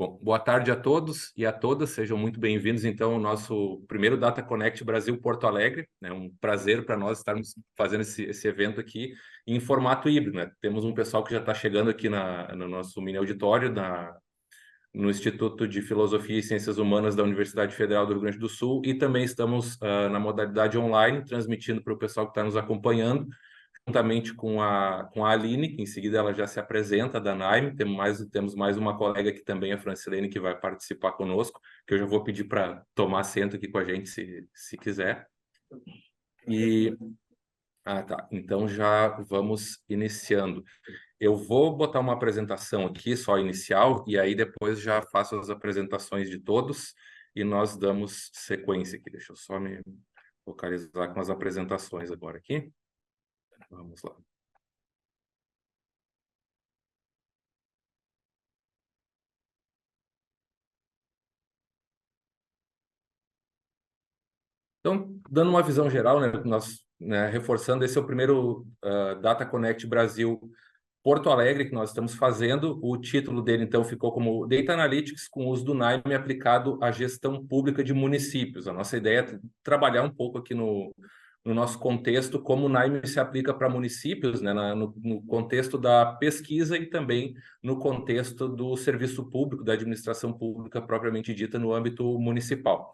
Bom, boa tarde a todos e a todas, sejam muito bem-vindos, então, ao nosso primeiro Data Connect Brasil Porto Alegre. É um prazer para nós estarmos fazendo esse evento aqui em formato híbrido, né? Temos um pessoal que já está chegando aqui no nosso mini auditório, no Instituto de Filosofia e Ciências Humanas da Universidade Federal do Rio Grande do Sul, e também estamos na modalidade online, transmitindo para o pessoal que está nos acompanhando, juntamente com a Aline, que em seguida ela já se apresenta, da Naime. Temos mais uma colega que também, a Francilene, que vai participar conosco, que eu já vou pedir para tomar assento aqui com a gente, se quiser. Tá. Então já vamos iniciando. Eu vou botar uma apresentação aqui, só inicial, e aí depois já faço as apresentações de todos e nós damos sequência aqui. Deixa eu só me localizar com as apresentações agora aqui. Vamos lá. Então, dando uma visão geral, né, nós, né, reforçando, esse é o primeiro Data Connect Brasil Porto Alegre que nós estamos fazendo. O título dele, então, ficou como Data Analytics com uso do NIME aplicado à gestão pública de municípios. A nossa ideia é trabalhar um pouco aqui no nosso contexto, como o NIME se aplica para municípios, né, no contexto da pesquisa e também no contexto do serviço público, da administração pública propriamente dita no âmbito municipal.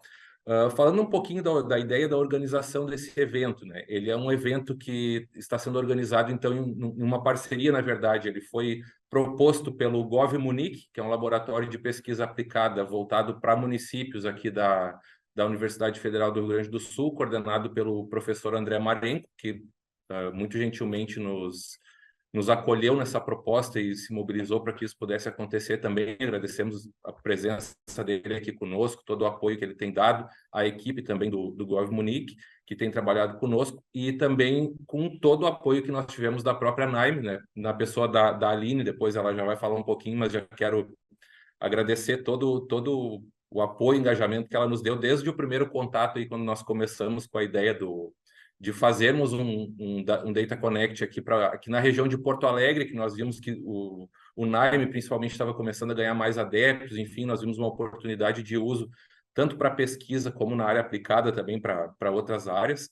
Falando um pouquinho da ideia da organização desse evento, né? Ele é um evento que está sendo organizado, então, em uma parceria, na verdade. Ele foi proposto pelo Gov Munic, que é um laboratório de pesquisa aplicada voltado para municípios aqui da Universidade Federal do Rio Grande do Sul, coordenado pelo professor André Marenco, que muito gentilmente nos acolheu nessa proposta e se mobilizou para que isso pudesse acontecer também. Agradecemos a presença dele aqui conosco, todo o apoio que ele tem dado, a equipe também do Gov Munic, que tem trabalhado conosco, e também com todo o apoio que nós tivemos da própria Naime, né, na pessoa da Aline. Depois ela já vai falar um pouquinho, mas já quero agradecer todo o apoio e engajamento que ela nos deu desde o primeiro contato, aí, quando nós começamos com a ideia de fazermos um Data Connect aqui na região de Porto Alegre, que nós vimos que o Naime principalmente estava começando a ganhar mais adeptos. Enfim, nós vimos uma oportunidade de uso tanto para pesquisa como na área aplicada também para outras áreas.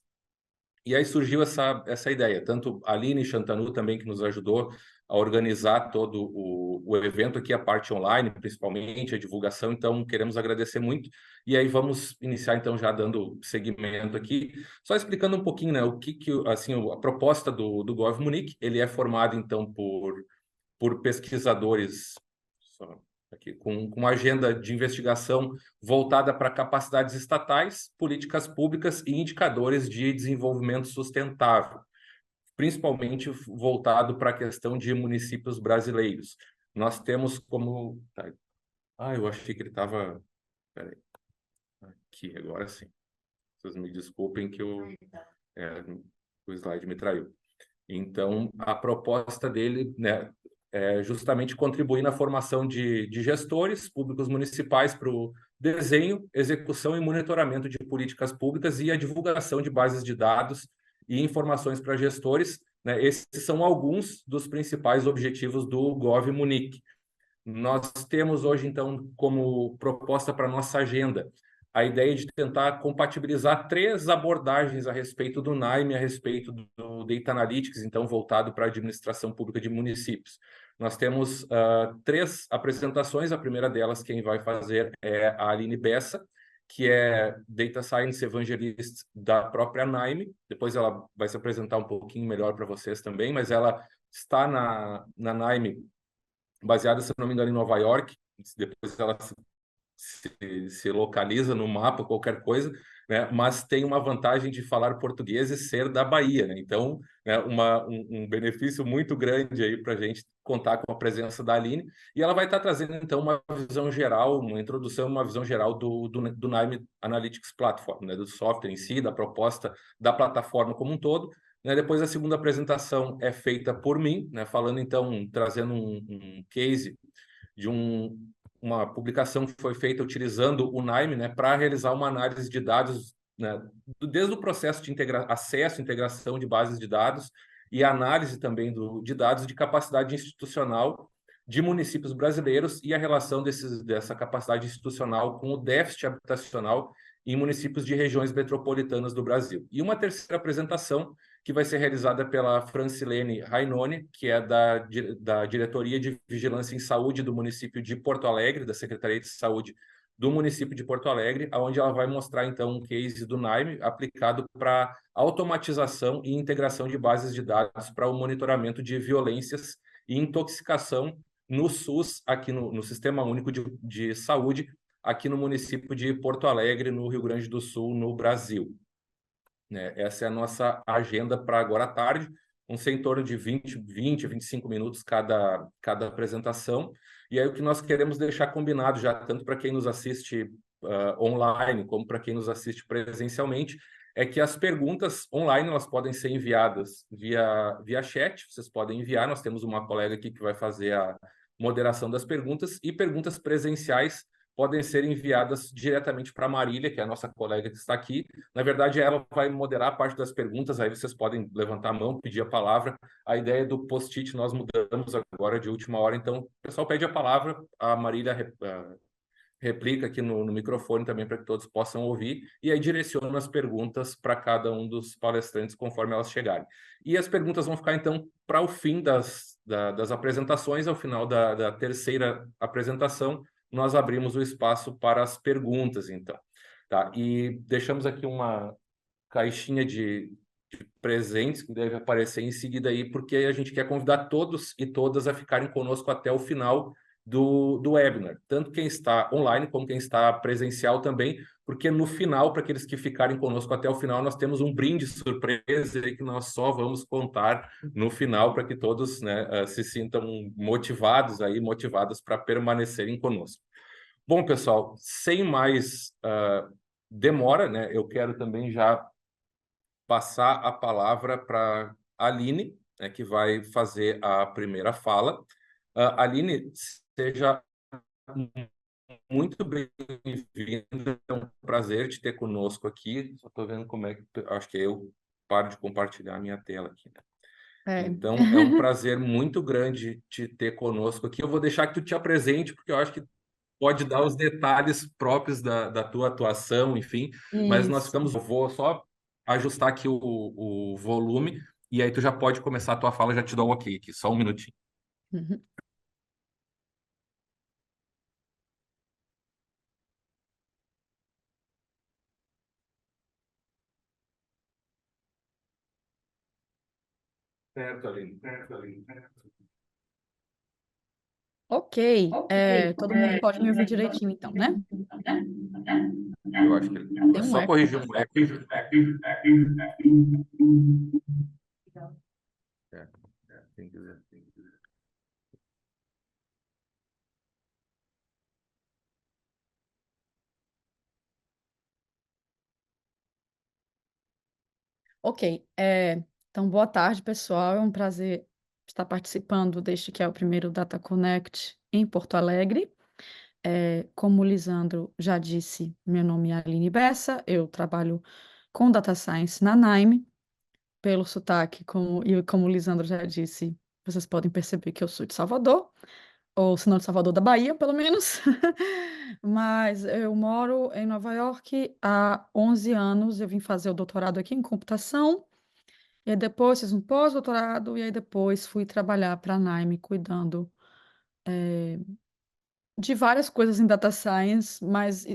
E aí surgiu essa ideia, tanto a Aline Chantanu também, que nos ajudou a organizar todo o evento aqui, a parte online, principalmente, a divulgação. Então, queremos agradecer muito. E aí vamos iniciar, então, já dando seguimento aqui, só explicando um pouquinho, né, assim, a proposta do Gov Munic. Ele é formado, então, por pesquisadores aqui, com uma agenda de investigação voltada para capacidades estatais, políticas públicas e indicadores de desenvolvimento sustentável, principalmente voltado para a questão de municípios brasileiros. Nós temos como... eu achei que ele estava... Peraí. Aqui, agora sim. Vocês me desculpem que o slide me traiu. Então, a proposta dele, né, é justamente contribuir na formação de gestores públicos municipais para o desenho, execução e monitoramento de políticas públicas e a divulgação de bases de dados e informações para gestores, né? Esses são alguns dos principais objetivos do Gov Munic. Nós temos hoje, então, como proposta para a nossa agenda, a ideia de tentar compatibilizar 3 abordagens a respeito do NIME, a respeito do Data Analytics, então, voltado para a administração pública de municípios. Nós temos 3 apresentações. A primeira delas, quem vai fazer é a Aline Bessa, que é Data Science Evangelist da própria NIME. Depois ela vai se apresentar um pouquinho melhor para vocês também, mas ela está na NIME, baseada, se não me engano, em Nova York. Depois ela se localiza no mapa, qualquer coisa, né? Mas tem uma vantagem de falar português e ser da Bahia, né? Então, né, um benefício muito grande aí para a gente contar com a presença da Aline. E ela vai estar trazendo, então, uma visão geral, uma introdução, uma visão geral do NIME Analytics Platform, né? Do software em si, da proposta da plataforma como um todo. Né? Depois, a segunda apresentação é feita por mim, né? Falando, então, trazendo um case de uma publicação que foi feita utilizando o NIME, né, para realizar uma análise de dados, né, desde o processo de acesso, integração de bases de dados e análise também de dados de capacidade institucional de municípios brasileiros e a relação dessa capacidade institucional com o déficit habitacional em municípios de regiões metropolitanas do Brasil. E uma terceira apresentação que vai ser realizada pela Francilene Rainone, que é da Diretoria de Vigilância em Saúde do município de Porto Alegre, da Secretaria de Saúde do município de Porto Alegre, onde ela vai mostrar, então, um case do NIME aplicado para automatização e integração de bases de dados para o monitoramento de violências e intoxicação no SUS, aqui no Sistema Único de Saúde, aqui no município de Porto Alegre, no Rio Grande do Sul, no Brasil. Né? Essa é a nossa agenda para agora à tarde, vão ser em torno de 20, 25 minutos cada apresentação. E aí o que nós queremos deixar combinado já, tanto para quem nos assiste online, como para quem nos assiste presencialmente, é que as perguntas online elas podem ser enviadas via chat, vocês podem enviar, nós temos uma colega aqui que vai fazer a moderação das perguntas, e perguntas presenciais podem ser enviadas diretamente para a Marília, que é a nossa colega que está aqui. Na verdade, ela vai moderar a parte das perguntas, aí vocês podem levantar a mão, pedir a palavra. A ideia do post-it nós mudamos agora de última hora, então o pessoal pede a palavra, a Marília replica aqui no microfone também para que todos possam ouvir, e aí direciona as perguntas para cada um dos palestrantes conforme elas chegarem. E as perguntas vão ficar, então, para o fim das apresentações, ao final da terceira apresentação, nós abrimos o espaço para as perguntas, então. Tá? E deixamos aqui uma caixinha de presentes que deve aparecer em seguida aí, porque a gente quer convidar todos e todas a ficarem conosco até o final do webinar, tanto quem está online como quem está presencial também, porque no final, para aqueles que ficarem conosco até o final, nós temos um brinde surpresa aí que nós só vamos contar no final para que todos, né, se sintam motivados aí, motivadas para permanecerem conosco. Bom, pessoal, sem mais demora, né, eu quero também já passar a palavra para a Aline, né, que vai fazer a primeira fala. Aline, seja muito bem-vinda, é um prazer te ter conosco aqui. Só estou vendo como é que... Acho que eu paro de compartilhar a minha tela aqui, né? Então, é um prazer muito grande te ter conosco aqui. Eu vou deixar que tu te apresente, porque eu acho que pode dar os detalhes próprios da tua atuação, enfim, mas nós ficamos... Eu vou só ajustar aqui o volume, e aí tu já pode começar a tua fala, já te dou um ok aqui, só um minutinho. Uhum. Certo, Aline, certo, Aline, certo. Ok, todo mundo pode me ouvir direitinho, então, né? Eu acho que Tem é um só eco. corrigir um eco. Tem que dizer, tem que dizer. Ok, então boa tarde, pessoal. É um prazer estar participando deste que é o primeiro Data Connect em Porto Alegre. Como o Lisandro já disse, meu nome é Aline Bessa, eu trabalho com Data Science na Nime. Pelo sotaque, como o Lisandro já disse, vocês podem perceber que eu sou de Salvador, ou se não de Salvador, da Bahia, pelo menos. Mas eu moro em Nova York há 11 anos. Eu vim fazer o doutorado aqui em computação, e aí depois fiz um pós-doutorado, e aí depois fui trabalhar para a Nime, cuidando de várias coisas em data science, mas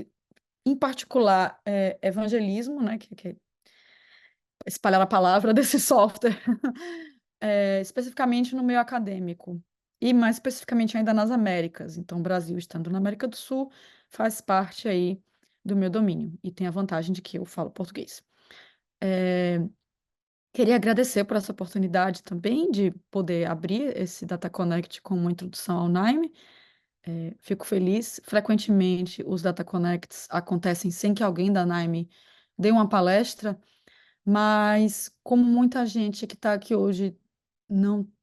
em particular evangelismo, né, que é espalhar a palavra desse software, especificamente no meio acadêmico, e mais especificamente ainda nas Américas. Então, o Brasil, estando na América do Sul, faz parte aí do meu domínio, e tem a vantagem de que eu falo português. Queria agradecer por essa oportunidade também de poder abrir esse Data Connect com uma introdução ao Nime. Fico feliz. Frequentemente, os Data Connects acontecem sem que alguém da Nime dê uma palestra, mas como muita gente que está aqui hoje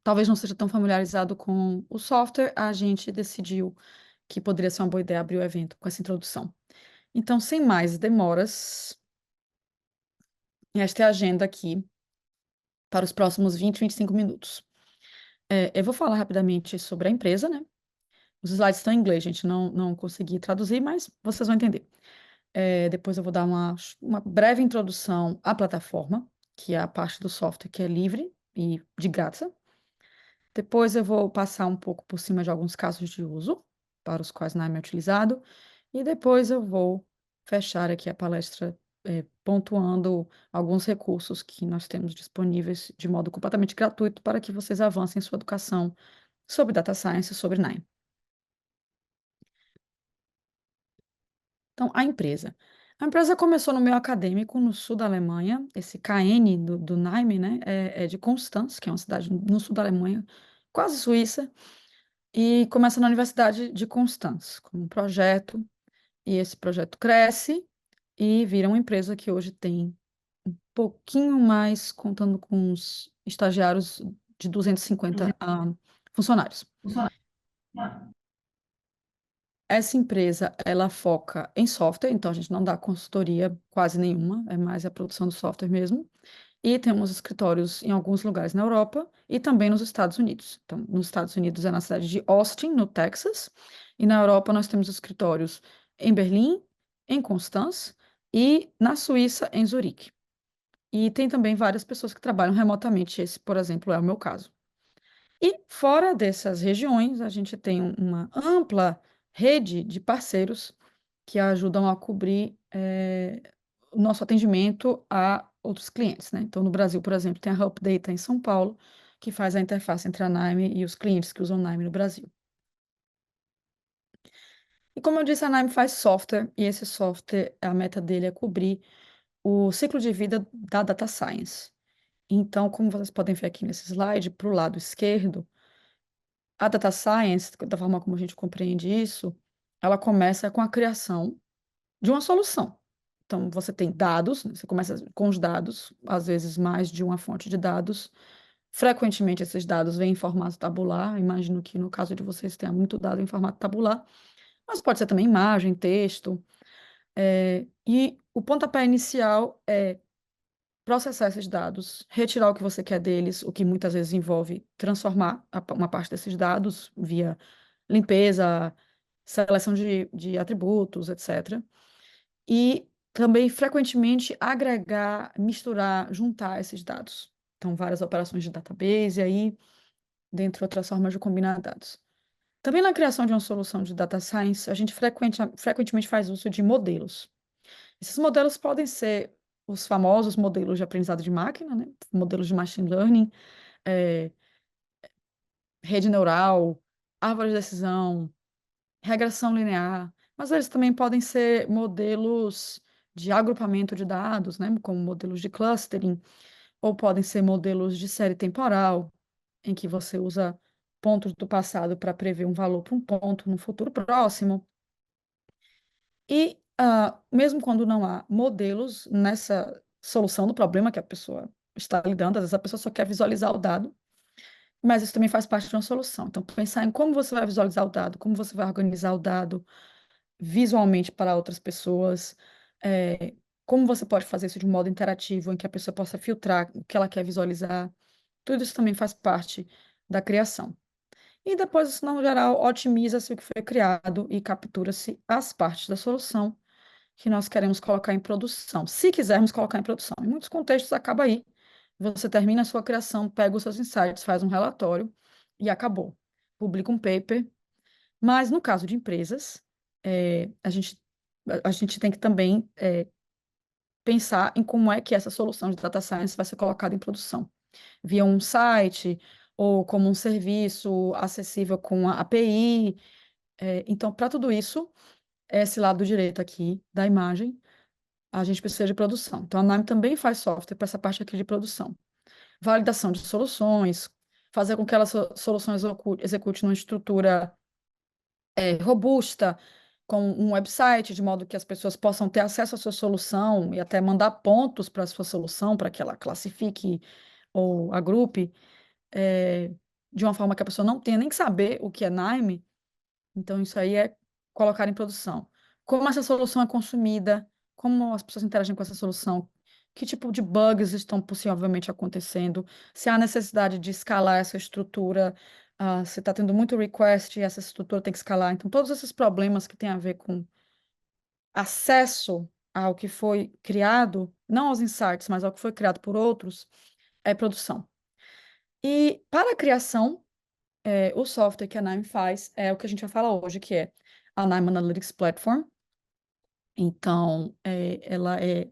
talvez não seja tão familiarizado com o software, a gente decidiu que poderia ser uma boa ideia abrir o evento com essa introdução. Então, sem mais demoras, esta é a agenda aqui para os próximos 20, 25 minutos. Eu vou falar rapidamente sobre a empresa, né? Os slides estão em inglês, gente, não consegui traduzir, mas vocês vão entender. Depois eu vou dar uma breve introdução à plataforma, que é a parte do software que é livre e de graça. Depois eu vou passar um pouco por cima de alguns casos de uso, para os quais NIME é utilizado, e depois eu vou fechar aqui a palestra, pontuando alguns recursos que nós temos disponíveis de modo completamente gratuito para que vocês avancem em sua educação sobre Data Science e sobre NIME. Então, a empresa. A empresa começou no meio acadêmico, no sul da Alemanha. Esse KN do NIME, né, é de Constance, que é uma cidade no sul da Alemanha, quase Suíça, e começa na Universidade de Constance, como um projeto, e esse projeto cresce e vira uma empresa que hoje tem um pouquinho mais, contando com os estagiários, de 250 funcionários. Essa empresa, ela foca em software, então a gente não dá consultoria quase nenhuma, é mais a produção do software mesmo. E temos escritórios em alguns lugares na Europa e também nos Estados Unidos. Então, nos Estados Unidos é na cidade de Austin, no Texas, e na Europa nós temos escritórios em Berlim, em Constance e na Suíça, em Zurique. E tem também várias pessoas que trabalham remotamente, esse, por exemplo, é o meu caso. E fora dessas regiões, a gente tem uma ampla rede de parceiros que ajudam a cobrir o nosso atendimento a outros clientes, né? Então, no Brasil, por exemplo, tem a Help Data em São Paulo, que faz a interface entre a Nime e os clientes que usam Nime no Brasil. E como eu disse, a Nime faz software, e esse software, a meta dele é cobrir o ciclo de vida da Data Science. Então, como vocês podem ver aqui nesse slide, para o lado esquerdo, a Data Science, da forma como a gente compreende isso, ela começa com a criação de uma solução. Então, você tem dados, né, você começa com os dados, às vezes mais de uma fonte de dados. Frequentemente, esses dados vêm em formato tabular. Imagino que no caso de vocês tenha muito dado em formato tabular, mas pode ser também imagem, texto. E o pontapé inicial é processar esses dados, retirar o que você quer deles, o que muitas vezes envolve transformar uma parte desses dados via limpeza, seleção de atributos, etc. E também, frequentemente, agregar, misturar, juntar esses dados. Então, várias operações de database, e aí, dentre outras formas de combinar dados. Também na criação de uma solução de data science, a gente frequentemente faz uso de modelos. Esses modelos podem ser os famosos modelos de aprendizado de máquina, né? Modelos de machine learning, eh, rede neural, árvore de decisão, regressão linear, mas eles também podem ser modelos de agrupamento de dados, né, como modelos de clustering, ou podem ser modelos de série temporal, em que você usa pontos do passado para prever um valor para um ponto no futuro próximo. E mesmo quando não há modelos nessa solução do problema que a pessoa está lidando, às vezes a pessoa só quer visualizar o dado, mas isso também faz parte de uma solução. Então, pensar em como você vai visualizar o dado, como você vai organizar o dado, visualmente para outras pessoas, é, como você pode fazer isso de um modo interativo, em que a pessoa possa filtrar o que ela quer visualizar. Tudo isso também faz parte da criação. E depois, isso, no geral, otimiza-se o que foi criado e captura-se as partes da solução que nós queremos colocar em produção, se quisermos colocar em produção. Em muitos contextos, acaba aí. Você termina a sua criação, pega os seus insights, faz um relatório e acabou. Publica um paper, mas no caso de empresas, a gente tem que também pensar em como é que essa solução de data science vai ser colocada em produção, via um site ou como um serviço acessível com a API. Então, para tudo isso, esse lado direito aqui da imagem, a gente precisa de produção. Então, a NAM também faz software para essa parte aqui de produção. Validação de soluções, fazer com que aquela solução execute numa estrutura robusta, com um website, de modo que as pessoas possam ter acesso à sua solução e até mandar pontos para a sua solução, para que ela classifique ou agrupe, eh, de uma forma que a pessoa não tenha nem que saber o que é Nime. Então, isso aí é colocar em produção. Como essa solução é consumida, como as pessoas interagem com essa solução, que tipo de bugs estão possivelmente acontecendo, se há necessidade de escalar essa estrutura se está tendo muito request e essa estrutura tem que escalar. Então, todos esses problemas que têm a ver com acesso ao que foi criado, não aos insights, mas ao que foi criado por outros, é produção. E para a criação, o software que a Nime faz é o que a gente vai falar hoje, que é a Nime Analytics Platform. Então, ela é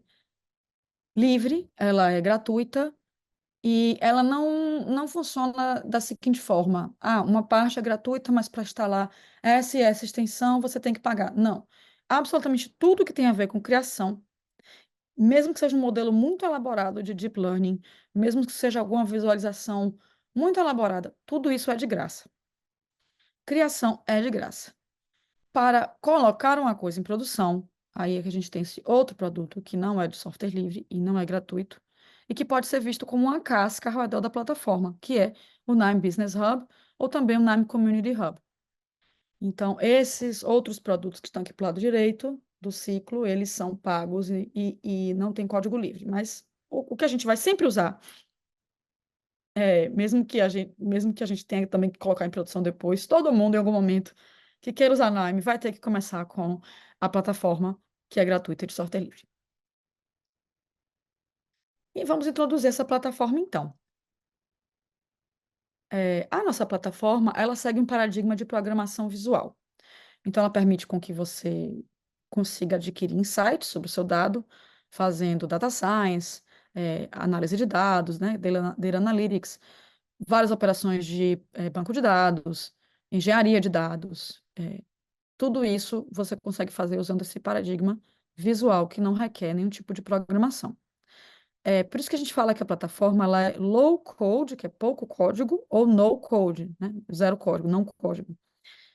livre, ela é gratuita e ela não funciona da seguinte forma: uma parte é gratuita, mas para instalar essa e essa extensão você tem que pagar. Não. Absolutamente tudo que tem a ver com criação, mesmo que seja um modelo muito elaborado de deep learning, mesmo que seja alguma visualização muito elaborada, tudo isso é de graça. Criação é de graça. Para colocar uma coisa em produção, aí é que a gente tem esse outro produto que não é de software livre e não é gratuito, e que pode ser visto como uma casca ao redor da plataforma, que é o Nime Business Hub ou também o Nime Community Hub. Então, esses outros produtos que estão aqui para o lado direito do ciclo, eles são pagos e não tem código livre. Mas o que a gente vai sempre usar, mesmo que a gente tenha também que colocar em produção depois, todo mundo em algum momento que queira usar Nime vai ter que começar com a plataforma que é gratuita de software livre. E vamos introduzir essa plataforma então. A nossa plataforma, ela segue um paradigma de programação visual. Então, ela permite com que você consiga adquirir insights sobre o seu dado, fazendo data science, análise de dados, né, data analytics, várias operações de banco de dados, engenharia de dados. Tudo isso você consegue fazer usando esse paradigma visual que não requer nenhum tipo de programação. Por isso que a gente fala que a plataforma ela é low code, que é pouco código, ou no code, né, zero código, não código.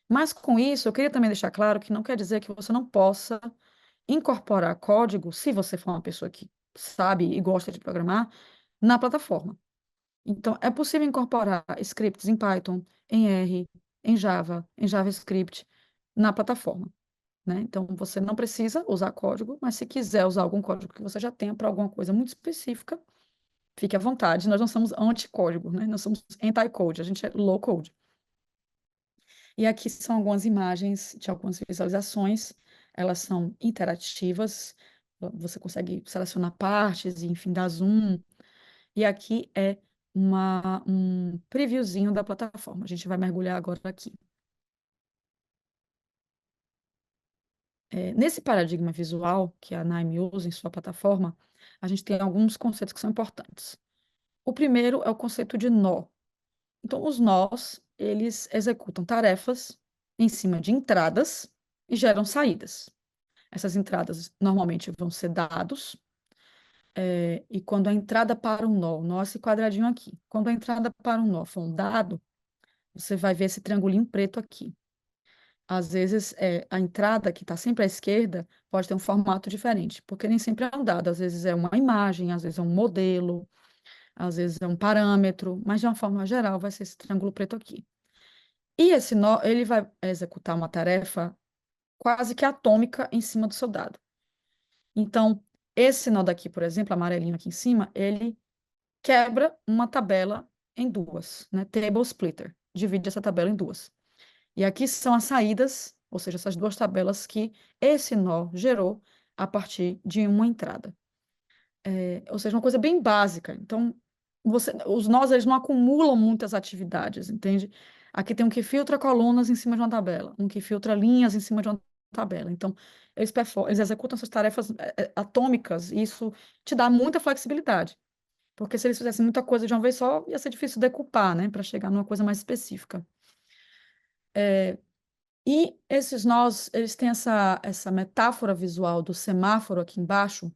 Mas com isso, eu queria também deixar claro que não quer dizer que você não possa incorporar código, se você for uma pessoa que sabe e gosta de programar, na plataforma. Então, é possível incorporar scripts em Python, em R, em Java, em JavaScript, na plataforma, né? Então, você não precisa usar código, mas se quiser usar algum código que você já tenha para alguma coisa muito específica, fique à vontade. Nós não somos anti-código, né? Nós somos anti-code, a gente é low code. E aqui são algumas imagens de algumas visualizações, elas são interativas, você consegue selecionar partes e, enfim, dar zoom. E aqui é um previewzinho da plataforma. A gente vai mergulhar agora aqui. Nesse paradigma visual que a Naime usa em sua plataforma, a gente tem alguns conceitos que são importantes. O primeiro é o conceito de nó. Então, os nós, eles executam tarefas em cima de entradas e geram saídas. Essas entradas normalmente vão ser dados, e quando a entrada para um nó, esse quadradinho aqui, quando a entrada para um nó for um dado, você vai ver esse triangulinho preto aqui. Às vezes, a entrada, que está sempre à esquerda, pode ter um formato diferente, porque nem sempre é um dado, às vezes é uma imagem, às vezes é um modelo, às vezes é um parâmetro, mas de uma forma geral vai ser esse triângulo preto aqui. E esse nó, ele vai executar uma tarefa quase que atômica em cima do seu dado. Então, esse nó daqui, por exemplo, amarelinho aqui em cima, ele quebra uma tabela em duas, né? Table splitter, divide essa tabela em duas. E aqui são as saídas, ou seja, essas duas tabelas que esse nó gerou a partir de uma entrada. Ou seja, uma coisa bem básica. Então, os nós, eles não acumulam muitas atividades, entende? Aqui tem um que filtra colunas em cima de uma tabela, um que filtra linhas em cima de uma tabela. Então, eles executam essas tarefas atômicas e isso te dá muita flexibilidade. Porque se eles fizessem muita coisa de uma vez só, ia ser difícil decupar, né, para chegar numa coisa mais específica. E esses nós, eles têm essa metáfora visual do semáforo aqui embaixo,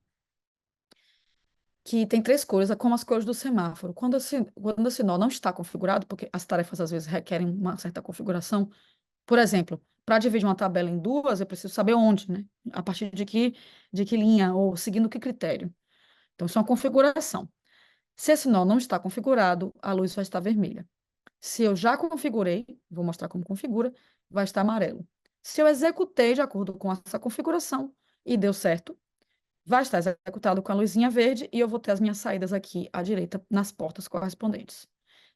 que tem três cores, é como as cores do semáforo. Quando esse nó não está configurado, porque as tarefas às vezes requerem uma certa configuração, por exemplo, para dividir uma tabela em duas, eu preciso saber onde, né? A partir de que linha, ou seguindo que critério. Então, isso é uma configuração. Se esse nó não está configurado, a luz vai estar vermelha. Se eu já configurei, vou mostrar como configura, vai estar amarelo. Se eu executei de acordo com essa configuração e deu certo, vai estar executado com a luzinha verde e eu vou ter as minhas saídas aqui à direita nas portas correspondentes.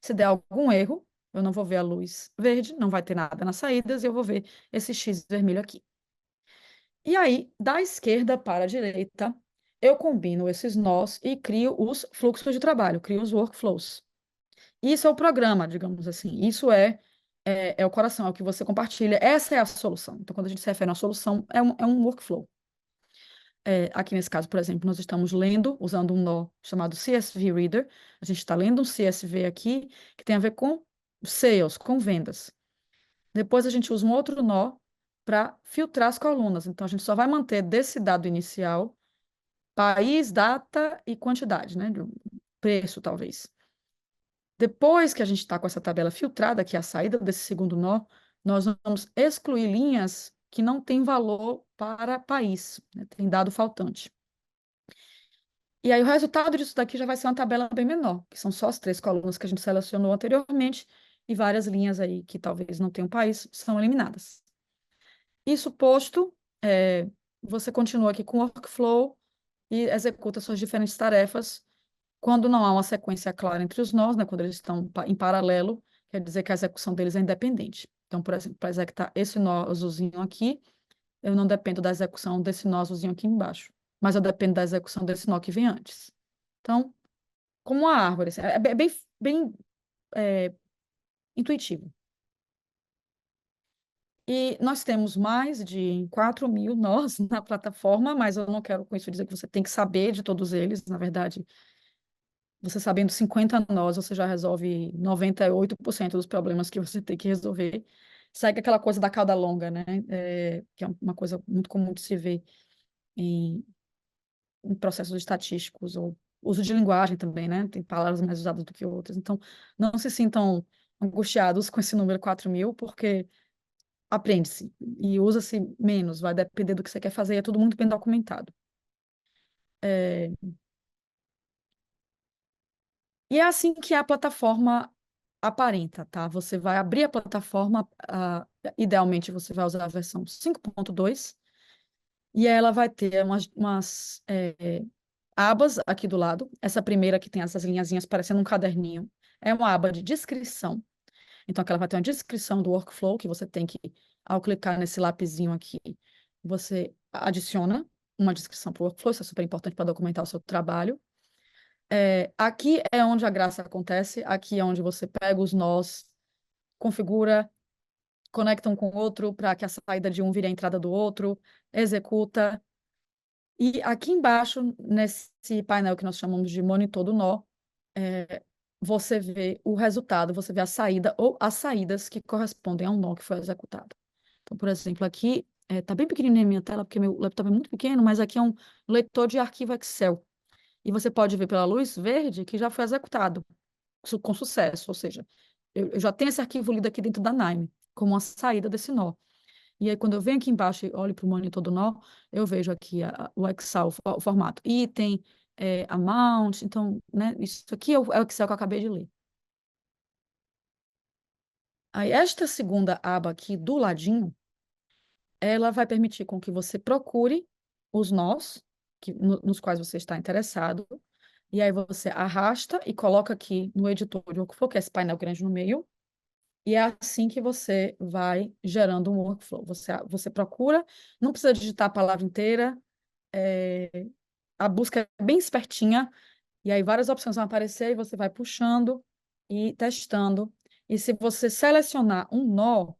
Se der algum erro, eu não vou ver a luz verde, não vai ter nada nas saídas, e eu vou ver esse X vermelho aqui. E aí, da esquerda para a direita, eu combino esses nós e crio os fluxos de trabalho, crio os workflows. Isso é o programa, digamos assim. Isso é o coração, é o que você compartilha. Essa é a solução. Então, quando a gente se refere a uma solução, é um workflow. Aqui nesse caso, por exemplo, nós estamos lendo, usando um nó chamado CSV Reader. A gente está lendo um CSV aqui que tem a ver com sales, com vendas. Depois a gente usa um outro nó para filtrar as colunas. Então, a gente só vai manter desse dado inicial país, data e quantidade, né? De preço, talvez. Depois que a gente está com essa tabela filtrada, que é a saída desse segundo nó, nós vamos excluir linhas que não têm valor para país, né? Tem dado faltante. E aí o resultado disso daqui já vai ser uma tabela bem menor, que são só as 3 colunas que a gente selecionou anteriormente e várias linhas aí que talvez não tenham país são eliminadas. Isso posto, você continua aqui com o workflow e executa suas diferentes tarefas quando não há uma sequência clara entre os nós, né, quando eles estão em paralelo, quer dizer que a execução deles é independente. Então, por exemplo, para executar esse nó azulzinho aqui, eu não dependo da execução desse nó azulzinho aqui embaixo, mas eu dependo da execução desse nó que vem antes. Então, como uma árvore, assim, é bem é, intuitivo. E nós temos mais de 4.000 nós na plataforma, mas eu não quero com isso dizer que você tem que saber de todos eles. Na verdade, você sabendo 50 nós, você já resolve 98% dos problemas que você tem que resolver. Segue aquela coisa da cauda longa, né? Que é uma coisa muito comum de se ver em processos estatísticos, ou uso de linguagem também, né? Tem palavras mais usadas do que outras. Então, não se sintam angustiados com esse número 4.000, porque aprende-se e usa-se menos, vai depender do que você quer fazer, é tudo muito bem documentado. E é assim que a plataforma aparenta, tá? Você vai abrir a plataforma, idealmente você vai usar a versão 5.2, e ela vai ter umas abas aqui do lado. Essa primeira que tem essas linhazinhas parecendo um caderninho, é uma aba de descrição. Então, aqui ela vai ter uma descrição do workflow que você tem que, ao clicar nesse lapisinho aqui, você adiciona uma descrição para o workflow, isso é super importante para documentar o seu trabalho. Aqui é onde a graça acontece, aqui é onde você pega os nós, configura, conecta um com o outro para que a saída de um vire a entrada do outro, executa. E aqui embaixo, nesse painel que nós chamamos de monitor do nó, você vê o resultado, você vê a saída ou as saídas que correspondem a um nó que foi executado. Então, por exemplo, aqui está bem pequenininha a minha tela, porque meu laptop é muito pequeno, mas aqui é um leitor de arquivo Excel. E você pode ver pela luz verde que já foi executado com sucesso, ou seja, eu já tenho esse arquivo lido aqui dentro da Nime, como uma saída desse nó. E aí, quando eu venho aqui embaixo e olho para o monitor do nó, eu vejo aqui o Excel, o formato item, amount, então, né, isso aqui é o Excel que eu acabei de ler. Aí, esta segunda aba aqui do ladinho, ela vai permitir com que você procure os nós nos quais você está interessado, e aí você arrasta e coloca aqui no editor de workflow, que é esse painel grande no meio, e é assim que você vai gerando um workflow. Você procura, não precisa digitar a palavra inteira, a busca é bem espertinha, e aí várias opções vão aparecer e você vai puxando e testando. E se você selecionar um nó,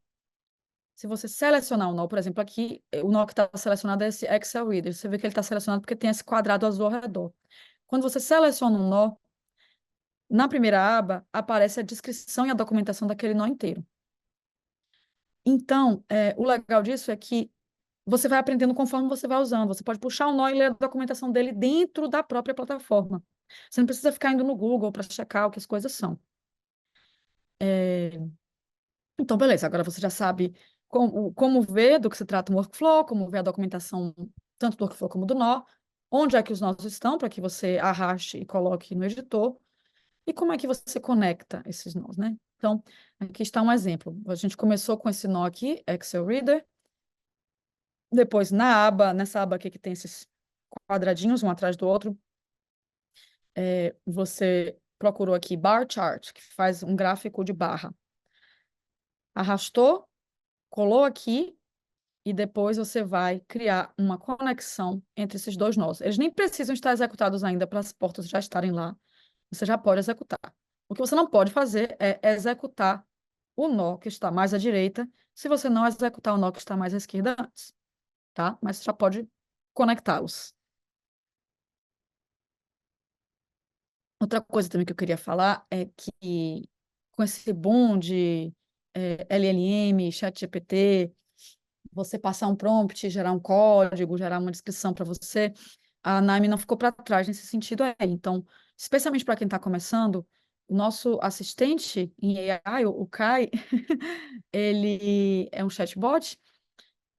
por exemplo, aqui, o nó que está selecionado é esse Excel Reader. Você vê que ele está selecionado porque tem esse quadrado azul ao redor. Quando você seleciona um nó, na primeira aba aparece a descrição e a documentação daquele nó inteiro. Então, o legal disso é que você vai aprendendo conforme você vai usando. Você pode puxar um nó e ler a documentação dele dentro da própria plataforma. Você não precisa ficar indo no Google para checar o que as coisas são. Então, beleza, agora você já sabe como ver do que se trata um workflow, como ver a documentação tanto do workflow como do nó, onde é que os nós estão para que você arraste e coloque no editor, e como é que você conecta esses nós, né? Então, aqui está um exemplo. A gente começou com esse nó aqui, Excel Reader. Depois, nessa aba aqui que tem esses quadradinhos, um atrás do outro, você procurou aqui Bar Chart, que faz um gráfico de barra. arrastou, colou aqui, e depois você vai criar uma conexão entre esses dois nós. Eles nem precisam estar executados ainda para as portas já estarem lá. Você já pode executar. O que você não pode fazer é executar o nó que está mais à direita, se você não executar o nó que está mais à esquerda antes, tá? Mas você já pode conectá-los. Outra coisa também que eu queria falar é que com esse boom de LLM, ChatGPT, você passar um prompt, gerar um código, gerar uma descrição para você, a Naime não ficou para trás nesse sentido aí. Então, especialmente para quem está começando, o nosso assistente em AI, o Kai, ele é um chatbot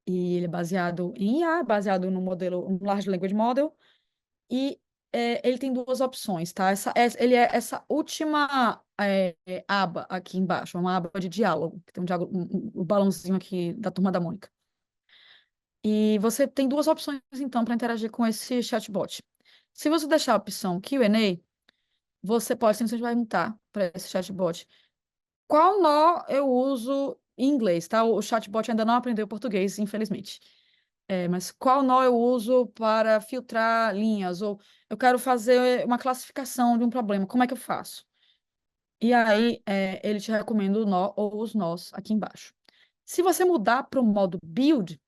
e ele é baseado em IA, baseado no modelo, um Large Language Model, e ele tem duas opções, tá? Ele é essa última aba aqui embaixo, uma aba de diálogo, que tem o balãozinho aqui da Turma da Mônica. E você tem duas opções, então, para interagir com esse chatbot. Se você deixar a opção Q&A, você pode simplesmente perguntar para esse chatbot qual nó eu uso em inglês, tá? O chatbot ainda não aprendeu português, infelizmente. Mas qual nó eu uso para filtrar linhas? Ou eu quero fazer uma classificação de um problema, como é que eu faço? E aí, ele te recomenda o nó ou os nós aqui embaixo. Se você mudar para o modo build,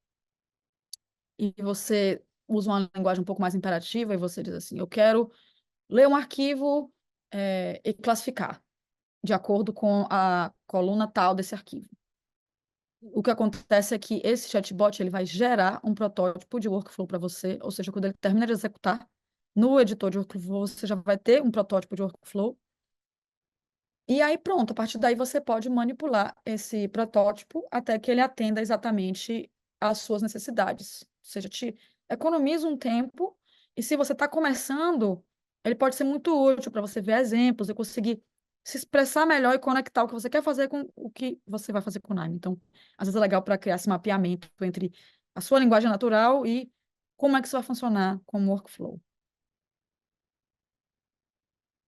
e você usa uma linguagem um pouco mais imperativa, e você diz assim, eu quero ler um arquivo e classificar de acordo com a coluna tal desse arquivo. O que acontece é que esse chatbot ele vai gerar um protótipo de workflow para você, ou seja, quando ele termina de executar, no editor de workflow você já vai ter um protótipo de workflow, e aí pronto, a partir daí você pode manipular esse protótipo até que ele atenda exatamente às suas necessidades. Ou seja, te economiza um tempo, e se você está começando, ele pode ser muito útil para você ver exemplos e conseguir se expressar melhor e conectar o que você quer fazer com o que você vai fazer com o Nine. Então, às vezes é legal para criar esse mapeamento entre a sua linguagem natural e como é que isso vai funcionar como workflow.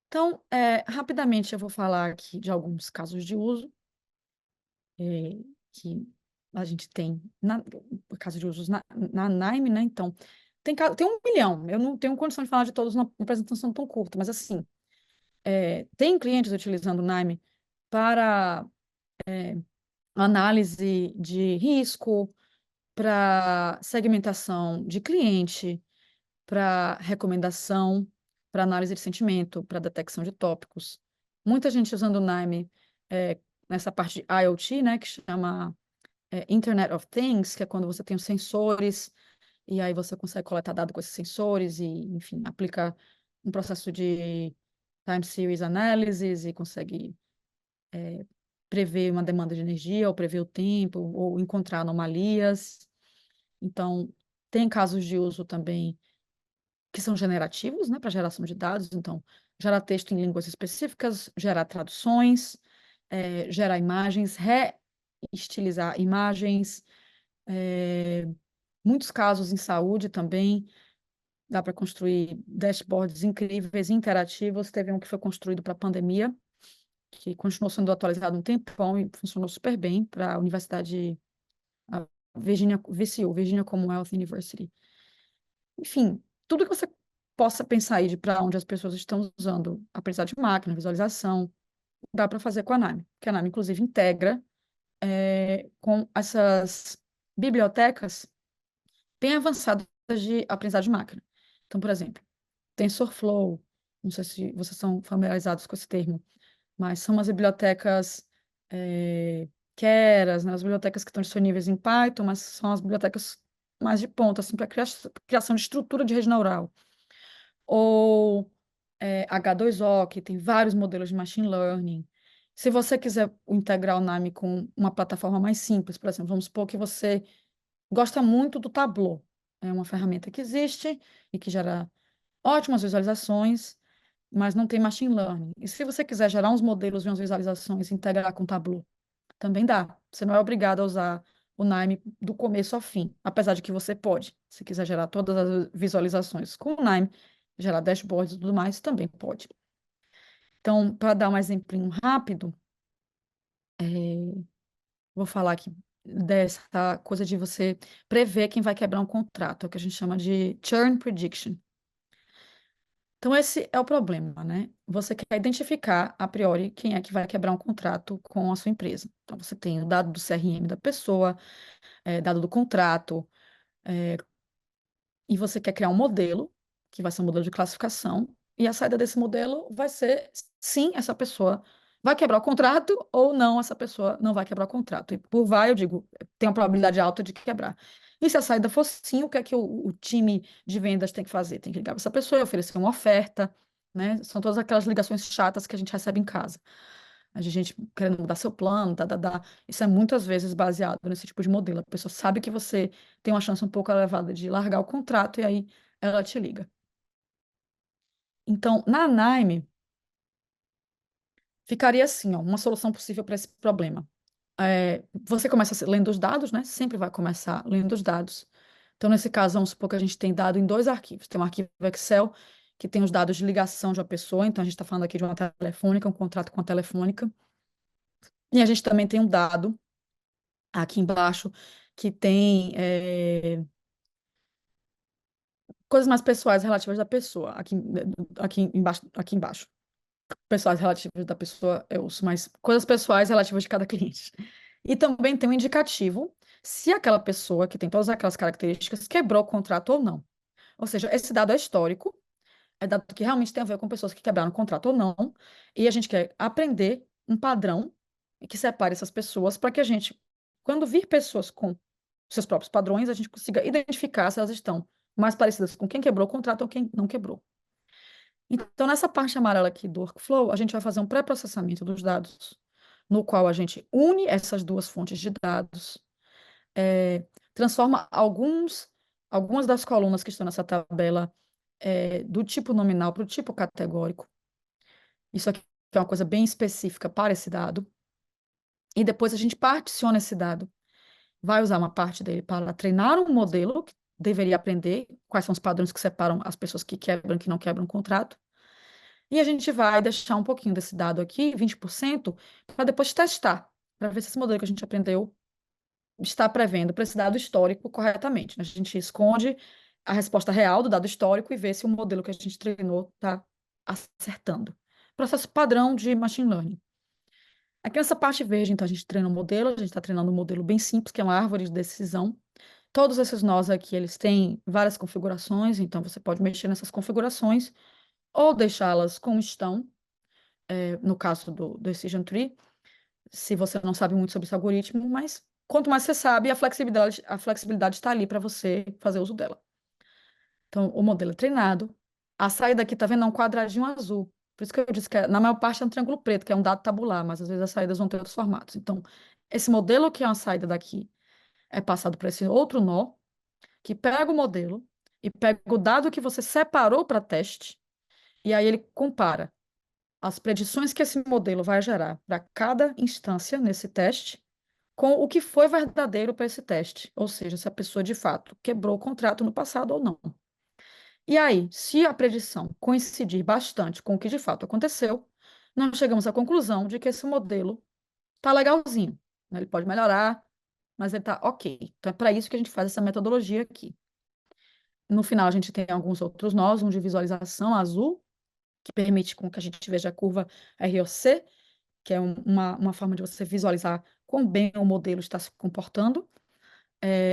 Então, rapidamente eu vou falar aqui de alguns casos de uso que a gente tem, caso de usos na Naime, né? Então, tem 1 milhão. Eu não tenho condição de falar de todos numa apresentação tão curta, mas assim, tem clientes utilizando o Naime para análise de risco, para segmentação de cliente, para recomendação, para análise de sentimento, para detecção de tópicos. Muita gente usando o Naime nessa parte de IoT, né, que chama Internet of Things, que é quando você tem os sensores, e aí você consegue coletar dados com esses sensores e, enfim, aplica um processo de time series analysis e consegue prever uma demanda de energia, ou prever o tempo, ou encontrar anomalias. Então, tem casos de uso também que são generativos, né, para geração de dados. Então, gerar texto em línguas específicas, gerar traduções, gerar imagens, reestilizar imagens, muitos casos em saúde também, dá para construir dashboards incríveis, interativos. Teve um que foi construído para a pandemia, que continuou sendo atualizado um tempão e funcionou super bem para a Universidade a VCU, Virginia Commonwealth University. Enfim, tudo que você possa pensar aí de para onde as pessoas estão usando aprendizado de máquina, visualização, dá para fazer com a Nime, que a Nime, inclusive, integra com essas bibliotecas bem avançadas de aprendizado de máquina. Então, por exemplo, TensorFlow, não sei se vocês são familiarizados com esse termo, mas são umas bibliotecas Keras, né, as bibliotecas que estão disponíveis em Python, mas são as bibliotecas mais de ponta, assim, para criação de estrutura de rede neural. Ou H2O, que tem vários modelos de machine learning. Se você quiser integrar o NAMI com uma plataforma mais simples, por exemplo, vamos supor que você gosta muito do Tableau. É uma ferramenta que existe e que gera ótimas visualizações, mas não tem machine learning. E se você quiser gerar uns modelos e umas visualizações e integrar com o Tableau, também dá. Você não é obrigado a usar o Nime do começo ao fim, apesar de que você pode. Se quiser gerar todas as visualizações com o Nime, gerar dashboards e tudo mais, também pode. Então, para dar um exemplo rápido, vou falar aqui dessa coisa de você prever quem vai quebrar um contrato, é o que a gente chama de churn prediction. Então, esse é o problema, né? Você quer identificar, a priori, quem é que vai quebrar um contrato com a sua empresa. Então, você tem o dado do CRM da pessoa, dado do contrato, e você quer criar um modelo, que vai ser um modelo de classificação, e a saída desse modelo vai ser, sim, essa pessoa vai quebrar o contrato ou não, essa pessoa não vai quebrar o contrato. E por vai, eu digo, tem uma probabilidade alta de quebrar. E se a saída for sim, o que é que o time de vendas tem que fazer? Tem que ligar para essa pessoa e oferecer uma oferta, né? São todas aquelas ligações chatas que a gente recebe em casa. A gente querendo mudar seu plano, Isso é muitas vezes baseado nesse tipo de modelo. A pessoa sabe que você tem uma chance um pouco elevada de largar o contrato e aí ela te liga. Então, na Naime, ficaria assim, ó, uma solução possível para esse problema. Você começa lendo os dados, né? Sempre vai começar lendo os dados. Então, nesse caso, vamos supor que a gente tem dado em dois arquivos. Tem um arquivo Excel que tem os dados de ligação de uma pessoa. Então, a gente está falando aqui de uma telefônica, um contrato com a telefônica. E a gente também tem um dado aqui embaixo que tem coisas mais pessoais relativas da pessoa. Aqui embaixo. Pessoais relativas da pessoa, eu uso mais coisas pessoais relativas de cada cliente. E também tem um indicativo se aquela pessoa que tem todas aquelas características quebrou o contrato ou não. Ou seja, esse dado é histórico, é dado que realmente tem a ver com pessoas que quebraram o contrato ou não, e a gente quer aprender um padrão que separe essas pessoas para que a gente, quando vir pessoas com seus próprios padrões, a gente consiga identificar se elas estão mais parecidas com quem quebrou o contrato ou quem não quebrou. Então, nessa parte amarela aqui do workflow, a gente vai fazer um pré-processamento dos dados, no qual a gente une essas duas fontes de dados, transforma algumas das colunas que estão nessa tabela do tipo nominal para o tipo categórico. Isso aqui é uma coisa bem específica para esse dado. E depois a gente particiona esse dado. Vai usar uma parte dele para treinar um modelo que deveria aprender quais são os padrões que separam as pessoas que quebram e que não quebram o contrato. E a gente vai deixar um pouquinho desse dado aqui, 20%, para depois testar, para ver se esse modelo que a gente aprendeu está prevendo para esse dado histórico corretamente. A gente esconde a resposta real do dado histórico e vê se o modelo que a gente treinou está acertando. Processo padrão de machine learning. Aqui nessa parte verde, então, a gente treina um modelo, a gente está treinando um modelo bem simples, que é uma árvore de decisão. Todos esses nós aqui, eles têm várias configurações, então você pode mexer nessas configurações ou deixá-las como estão, no caso do Decision Tree, se você não sabe muito sobre esse algoritmo, mas quanto mais você sabe, a flexibilidade está ali para você fazer uso dela. Então, o modelo é treinado. A saída aqui, tá vendo? É um quadradinho azul. Por isso que eu disse que na maior parte é um triângulo preto, que é um dado tabular, mas às vezes as saídas vão ter outros formatos. Então, esse modelo que é uma saída daqui é passado para esse outro nó, que pega o modelo e pega o dado que você separou para teste, e aí ele compara as predições que esse modelo vai gerar para cada instância nesse teste com o que foi verdadeiro para esse teste, ou seja, se a pessoa de fato quebrou o contrato no passado ou não. E aí, se a predição coincidir bastante com o que de fato aconteceu, nós chegamos à conclusão de que esse modelo está legalzinho, né? Ele pode melhorar, mas ele está ok. Então, é para isso que a gente faz essa metodologia aqui. No final, a gente tem alguns outros nós, um de visualização azul, que permite com que a gente veja a curva ROC, que é uma forma de você visualizar quão bem o modelo está se comportando.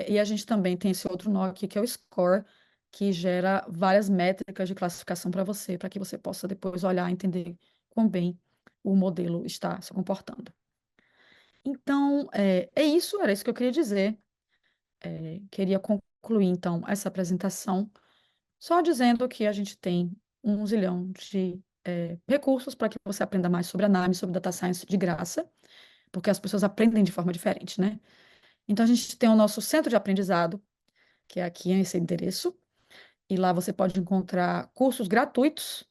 E a gente também tem esse outro nó aqui, que é o score, que gera várias métricas de classificação para você, para que você possa depois olhar e entender quão bem o modelo está se comportando. Então, é isso, era isso que eu queria dizer. Queria concluir, então, essa apresentação só dizendo que a gente tem um zilhão de recursos para que você aprenda mais sobre análise, sobre data science de graça, porque as pessoas aprendem de forma diferente, né? Então, a gente tem o nosso centro de aprendizado, que é aqui esse endereço, e lá você pode encontrar cursos gratuitos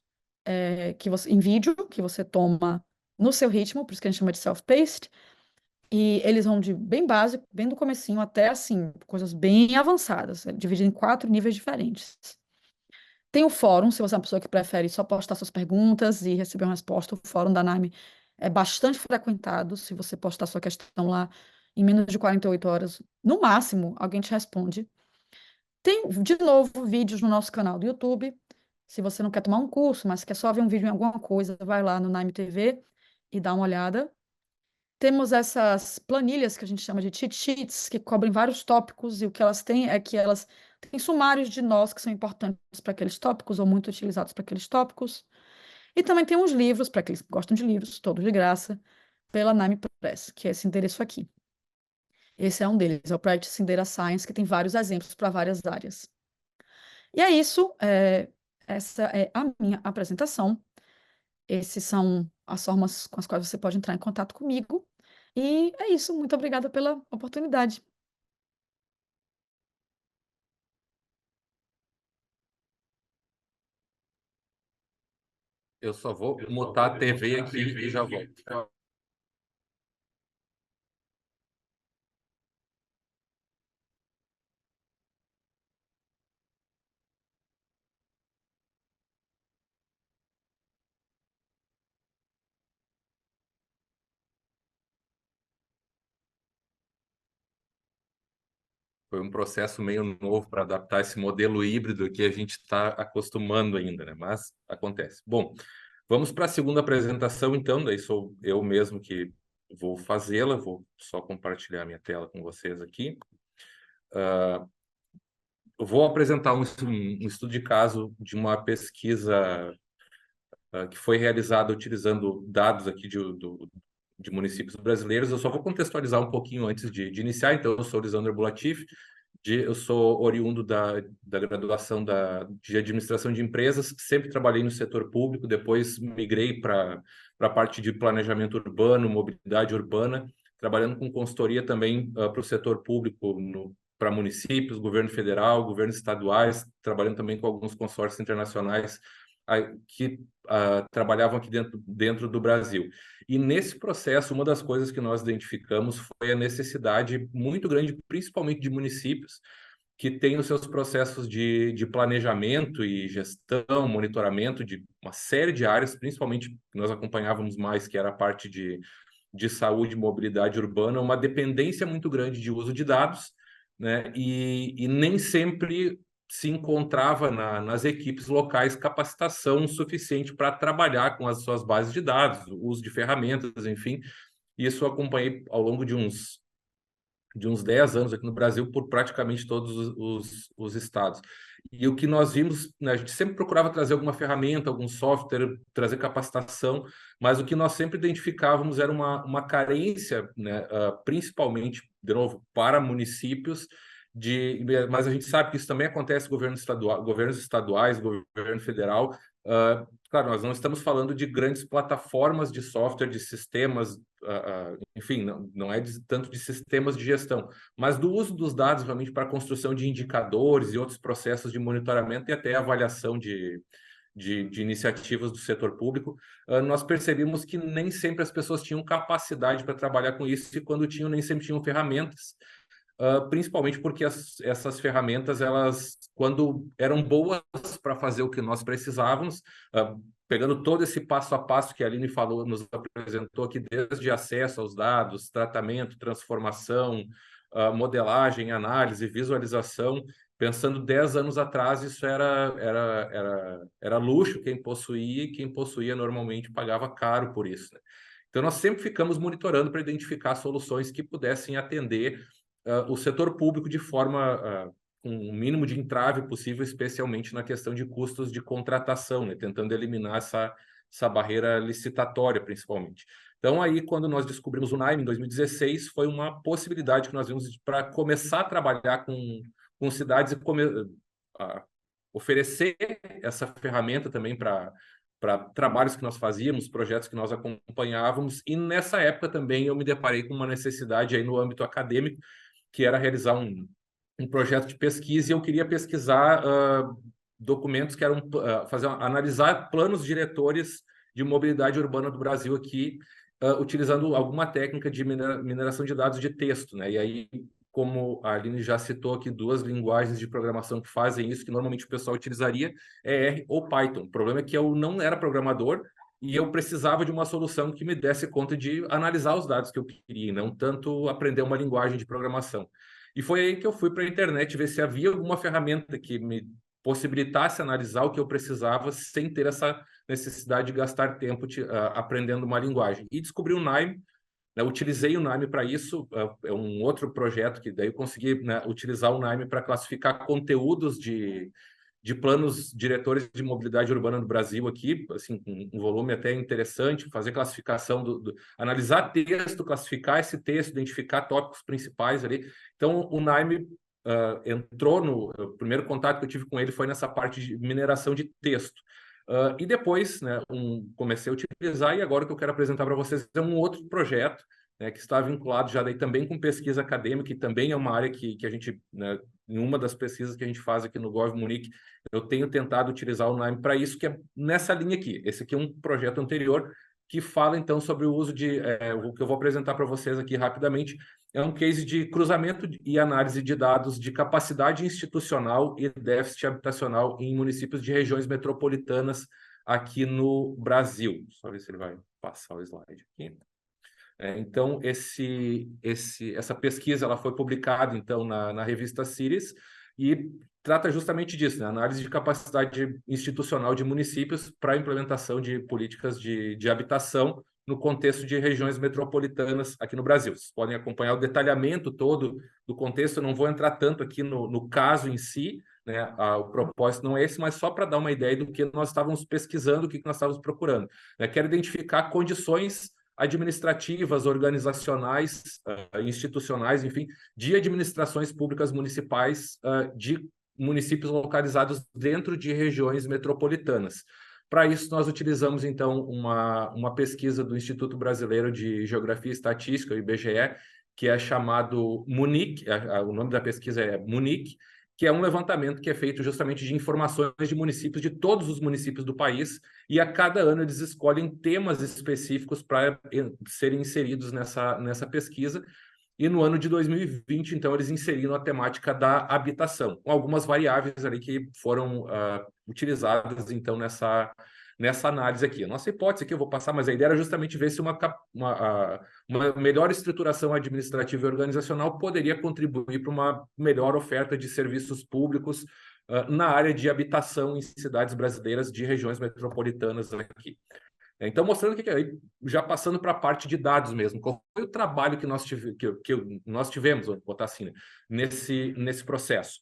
em vídeo, que você toma no seu ritmo, por isso que a gente chama de self-paced, e eles vão de bem básico, bem do comecinho, até, assim, coisas bem avançadas, dividido em 4 níveis diferentes. Tem o fórum, se você é uma pessoa que prefere só postar suas perguntas e receber uma resposta, o fórum da NAME é bastante frequentado, se você postar sua questão lá, em menos de 48 horas, no máximo, alguém te responde. Tem, de novo, vídeos no nosso canal do YouTube. Se você não quer tomar um curso, mas quer só ver um vídeo em alguma coisa, vai lá no Nime TV e dá uma olhada. Temos essas planilhas que a gente chama de cheat sheets, que cobrem vários tópicos, e o que elas têm é que elas têm sumários de nós que são importantes para aqueles tópicos ou muito utilizados para aqueles tópicos. E também tem uns livros, para aqueles que gostam de livros, todos de graça, pela Nime Press, que é esse endereço aqui. Esse é um deles, é o Practicing Data Science, que tem vários exemplos para várias áreas. E é isso, essa é a minha apresentação. Essas são as formas com as quais você pode entrar em contato comigo. E é isso, muito obrigada pela oportunidade. Eu só vou mutar a TV aqui e já volto. Foi um processo meio novo para adaptar esse modelo híbrido que a gente está acostumando ainda, né? Mas acontece. Bom, vamos para a segunda apresentação, então. Daí sou eu mesmo que vou fazê-la. Vou só compartilhar minha tela com vocês aqui. Eu vou apresentar um estudo de caso de uma pesquisa que foi realizada utilizando dados aqui de municípios brasileiros. Eu só vou contextualizar um pouquinho antes de iniciar. Então, eu sou Lisandro Bulatif, eu sou oriundo da graduação de administração de empresas, sempre trabalhei no setor público, depois migrei para a parte de planejamento urbano, mobilidade urbana, trabalhando com consultoria também para o setor público, para municípios, governo federal, governos estaduais, trabalhando também com alguns consórcios internacionais que trabalhavam aqui dentro do Brasil. E nesse processo, uma das coisas que nós identificamos foi a necessidade muito grande, principalmente de municípios, que têm os seus processos de planejamento e gestão, monitoramento de uma série de áreas, principalmente que nós acompanhávamos mais, que era a parte de saúde e mobilidade urbana, uma dependência muito grande de uso de dados, né? E nem sempre se encontrava nas equipes locais capacitação suficiente para trabalhar com as suas bases de dados, o uso de ferramentas, enfim. Isso eu acompanhei ao longo de uns 10 anos aqui no Brasil por praticamente todos os estados. E o que nós vimos, né, a gente sempre procurava trazer alguma ferramenta, algum software, trazer capacitação, mas o que nós sempre identificávamos era uma carência, né, principalmente, de novo, para municípios, mas a gente sabe que isso também acontece em governos estaduais, governo federal. Claro, nós não estamos falando de grandes plataformas de software, de sistemas, enfim, não é tanto de sistemas de gestão, mas do uso dos dados realmente para a construção de indicadores e outros processos de monitoramento e até avaliação de iniciativas do setor público. Nós percebemos que nem sempre as pessoas tinham capacidade para trabalhar com isso e quando tinham, nem sempre tinham ferramentas. Principalmente porque essas ferramentas, elas, quando eram boas para fazer o que nós precisávamos, pegando todo esse passo a passo que a Aline falou, nos apresentou aqui, desde acesso aos dados, tratamento, transformação, modelagem, análise, visualização, pensando 10 anos atrás, isso era luxo quem possuía, e quem possuía normalmente pagava caro por isso, né? Então, nós sempre ficamos monitorando para identificar soluções que pudessem atender o setor público de forma com o mínimo de entrave possível, especialmente na questão de custos de contratação, né? Tentando eliminar essa barreira licitatória, principalmente. Então, aí, quando nós descobrimos o Nime em 2016, foi uma possibilidade que nós vimos para começar a trabalhar com cidades e oferecer essa ferramenta também para trabalhos que nós fazíamos, projetos que nós acompanhávamos, e nessa época também eu me deparei com uma necessidade aí no âmbito acadêmico, que era realizar um projeto de pesquisa, e eu queria pesquisar documentos que eram analisar planos diretores de mobilidade urbana do Brasil aqui, utilizando alguma técnica de mineração de dados de texto, né? E aí, como a Aline já citou aqui, duas linguagens de programação que fazem isso, que normalmente o pessoal utilizaria, é R ou Python. O problema é que eu não era programador, e eu precisava de uma solução que me desse conta de analisar os dados que eu queria, e não tanto aprender uma linguagem de programação. E foi aí que eu fui para a internet ver se havia alguma ferramenta que me possibilitasse analisar o que eu precisava sem ter essa necessidade de gastar tempo aprendendo uma linguagem. E descobri o Nime, né, utilizei o Nime para isso, é um outro projeto que daí eu consegui, né, utilizar o Nime para classificar conteúdos de planos diretores de mobilidade urbana no Brasil aqui, assim, com um volume até interessante, fazer classificação, analisar texto, classificar esse texto, identificar tópicos principais ali. Então, o Nime entrou o primeiro contato que eu tive com ele foi nessa parte de mineração de texto. E depois, né, comecei a utilizar, e agora o que eu quero apresentar para vocês é um outro projeto, né, que está vinculado já daí também com pesquisa acadêmica, e também é uma área que a gente, né, em uma das pesquisas que a gente faz aqui no Gov Munique, eu tenho tentado utilizar o Nime para isso, que é nessa linha aqui. Esse aqui é um projeto anterior que fala, então, sobre o uso o que eu vou apresentar para vocês aqui rapidamente, é um case de cruzamento e análise de dados de capacidade institucional e déficit habitacional em municípios de regiões metropolitanas aqui no Brasil. Só ver se ele vai passar o slide aqui. Então, essa pesquisa ela foi publicada então na revista Cities e trata justamente disso, né? Análise de capacidade institucional de municípios para a implementação de políticas de habitação no contexto de regiões metropolitanas aqui no Brasil. Vocês podem acompanhar o detalhamento todo do contexto, eu não vou entrar tanto aqui no caso em si, né? O propósito não é esse, mas só para dar uma ideia do que nós estávamos pesquisando, o que nós estávamos procurando, né? Quero identificar condições administrativas, organizacionais, institucionais, enfim, de administrações públicas municipais de municípios localizados dentro de regiões metropolitanas. Para isso, nós utilizamos, então, uma pesquisa do Instituto Brasileiro de Geografia e Estatística, o IBGE, que é chamado MUNIC, o nome da pesquisa é MUNIC, que é um levantamento que é feito justamente de informações de municípios, de todos os municípios do país, e a cada ano eles escolhem temas específicos para serem inseridos nessa pesquisa. E no ano de 2020, então, eles inseriram a temática da habitação, com algumas variáveis ali que foram utilizadas, então, nessa análise aqui. A nossa hipótese aqui, eu vou passar, mas a ideia era justamente ver se uma melhor estruturação administrativa e organizacional poderia contribuir para uma melhor oferta de serviços públicos na área de habitação em cidades brasileiras de regiões metropolitanas aqui. Então, mostrando que já passando para a parte de dados mesmo, qual foi o trabalho que nós tivemos, vamos botar assim, né, nesse processo?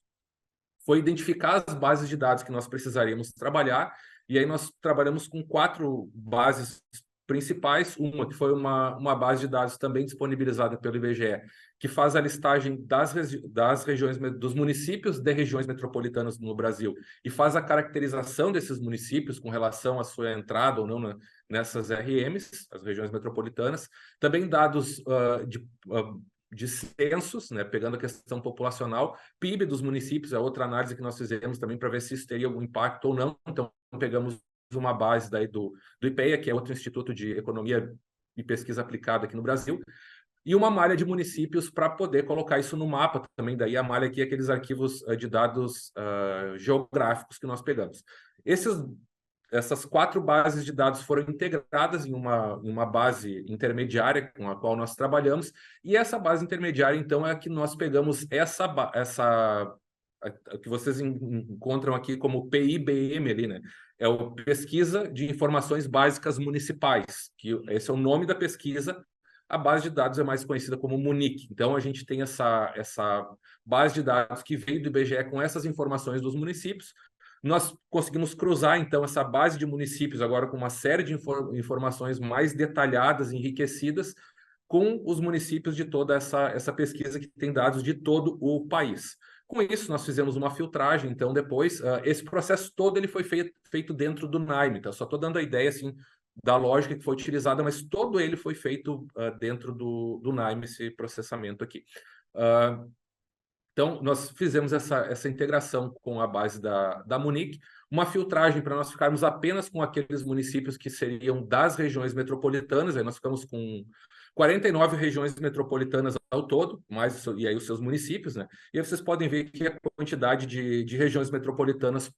Foi identificar as bases de dados que nós precisaríamos trabalhar, e aí nós trabalhamos com 4 bases principais, uma que foi uma base de dados também disponibilizada pelo IBGE, que faz a listagem das regiões, dos municípios de regiões metropolitanas no Brasil, e faz a caracterização desses municípios com relação à sua entrada ou não nessas RMs, as regiões metropolitanas. Também dados de censos, né, pegando a questão populacional, PIB dos municípios, é outra análise que nós fizemos também para ver se isso teria algum impacto ou não. Então, pegamos uma base daí do IPEA, que é outro Instituto de Economia e Pesquisa Aplicada aqui no Brasil, e uma malha de municípios para poder colocar isso no mapa também. Daí a malha aqui é aqueles arquivos de dados geográficos que nós pegamos. Essas 4 bases de dados foram integradas em uma base intermediária com a qual nós trabalhamos, e essa base intermediária, então, é a que nós pegamos que vocês encontram aqui como PIBM ali, né? É o Pesquisa de Informações Básicas Municipais, que esse é o nome da pesquisa. A base de dados é mais conhecida como MUNIC. Então, a gente tem essa base de dados que veio do IBGE com essas informações dos municípios. Nós conseguimos cruzar, então, essa base de municípios agora com uma série de informações mais detalhadas, enriquecidas, com os municípios de toda essa pesquisa que tem dados de todo o país. Com isso, nós fizemos uma filtragem, então, depois, esse processo todo ele foi feito dentro do Nime, tá? Só estou dando a ideia, assim, da lógica que foi utilizada, mas todo ele foi feito dentro do Nime, esse processamento aqui. Então, nós fizemos essa integração com a base da Munic, uma filtragem para nós ficarmos apenas com aqueles municípios que seriam das regiões metropolitanas, aí nós ficamos com 49 regiões metropolitanas ao todo, e aí os seus municípios, né? E aí vocês podem ver que a quantidade de regiões metropolitanas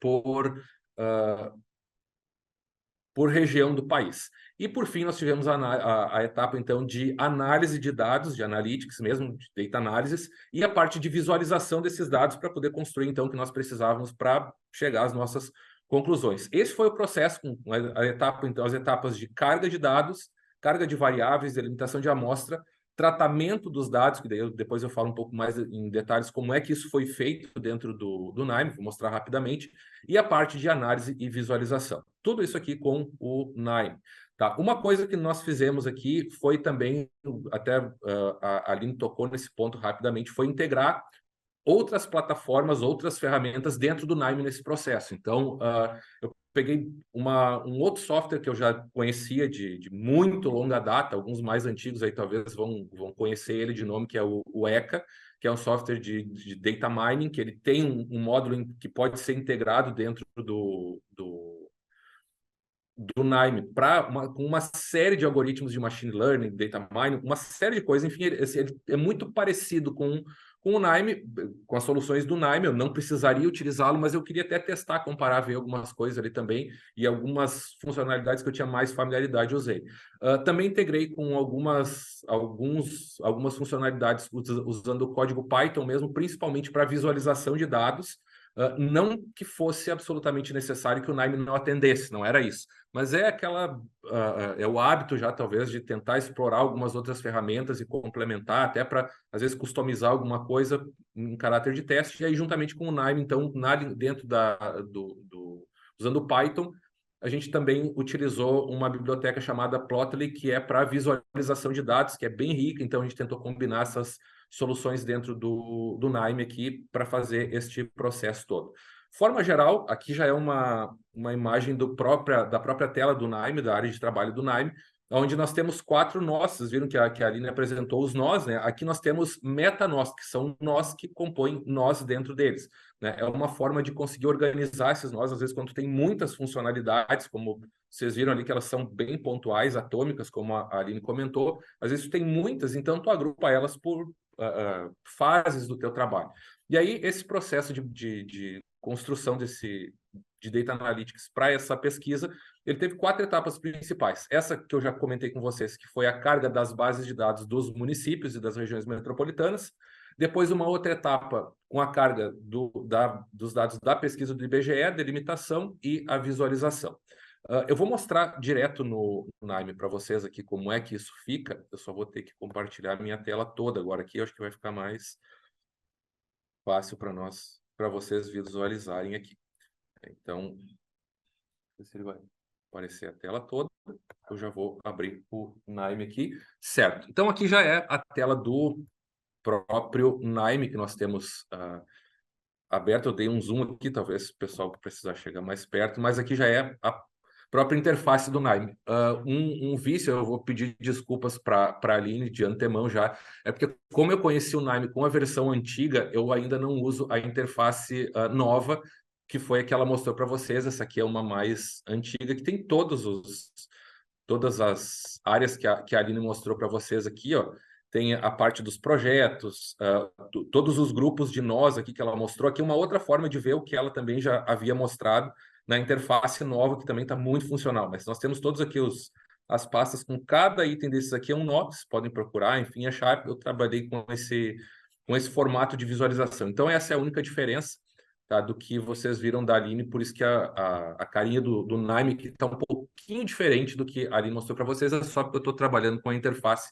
por região do país. E, por fim, nós tivemos a etapa, então, de análise de dados, de analytics mesmo, de data analysis, e a parte de visualização desses dados para poder construir, então, o que nós precisávamos para chegar às nossas conclusões. Esse foi o processo, com a etapa, então, as etapas de carga de dados, carga de variáveis, delimitação de amostra, tratamento dos dados, que daí depois eu falo um pouco mais em detalhes como é que isso foi feito dentro do NIME, vou mostrar rapidamente, e a parte de análise e visualização. Tudo isso aqui com o NIME. Tá? Uma coisa que nós fizemos aqui foi também, até a Aline tocou nesse ponto rapidamente, foi integrar outras plataformas, outras ferramentas dentro do NIME nesse processo. Então, eu peguei um outro software que eu já conhecia de muito longa data, alguns mais antigos aí talvez vão conhecer ele de nome, que é o ECA, que é um software de data mining, que ele tem um módulo que pode ser integrado dentro do NIME com uma série de algoritmos de machine learning, data mining, uma série de coisas. Enfim, ele é muito parecido com o NIME, com as soluções do NIME. Eu não precisaria utilizá-lo, mas eu queria até testar, comparar, ver algumas coisas ali também, e algumas funcionalidades que eu tinha mais familiaridade usei. Também integrei com algumas funcionalidades usando o código Python mesmo, principalmente para visualização de dados. Não que fosse absolutamente necessário que o NIME não atendesse, não era isso. Mas é é o hábito já, talvez, de tentar explorar algumas outras ferramentas e complementar, até para, às vezes, customizar alguma coisa em caráter de teste. E aí, juntamente com o NIME, então, dentro usando o Python, a gente também utilizou uma biblioteca chamada Plotly, que é para visualização de dados, que é bem rica. Então, a gente tentou combinar essas soluções dentro do NIME aqui para fazer este processo todo. Forma geral, aqui já é uma imagem da própria tela do NIME, da área de trabalho do NIME, onde nós temos 4 nós. Vocês viram que a Aline apresentou os nós, né? Aqui nós temos metanós, que são nós que compõem nós dentro deles, né? É uma forma de conseguir organizar esses nós, às vezes, quando tem muitas funcionalidades, como vocês viram ali que elas são bem pontuais, atômicas, como a Aline comentou, às vezes tem muitas, então tu agrupa elas por fases do teu trabalho. E aí, esse processo de construção de Data Analytics para essa pesquisa, ele teve 4 etapas principais. Essa que eu já comentei com vocês, que foi a carga das bases de dados dos municípios e das regiões metropolitanas. Depois, uma outra etapa com a carga dos dados da pesquisa do IBGE, a delimitação e a visualização. Eu vou mostrar direto no NIME para vocês aqui como é que isso fica. Eu só vou ter que compartilhar a minha tela toda agora aqui. Eu acho que vai ficar mais fácil para vocês visualizarem aqui. Então, não sei se ele vai aparecer a tela toda. Eu já vou abrir o NIME aqui. Certo. Então, aqui já é a tela do próprio NIME que nós temos aberto. Eu dei um zoom aqui, talvez o pessoal precisar chegar mais perto, mas aqui já é a própria interface do NIME. Um vício, eu vou pedir desculpas para a Aline de antemão já, é porque como eu conheci o NIME com a versão antiga, eu ainda não uso a interface nova, que foi a que ela mostrou para vocês. Essa aqui é uma mais antiga, que tem todas as áreas que a Aline mostrou para vocês aqui, ó. Tem a parte dos projetos, todos os grupos de nós aqui que ela mostrou. Aqui uma outra forma de ver o que ela também já havia mostrado na interface nova, que também está muito funcional. Mas nós temos todos aqui as pastas com cada item desses aqui é um nó, vocês podem procurar, enfim, achar. Eu trabalhei com esse formato de visualização. Então, essa é a única diferença, tá, do que vocês viram da Aline, por isso que a carinha do NIME está um pouquinho diferente do que a Aline mostrou para vocês, é só porque eu estou trabalhando com a interface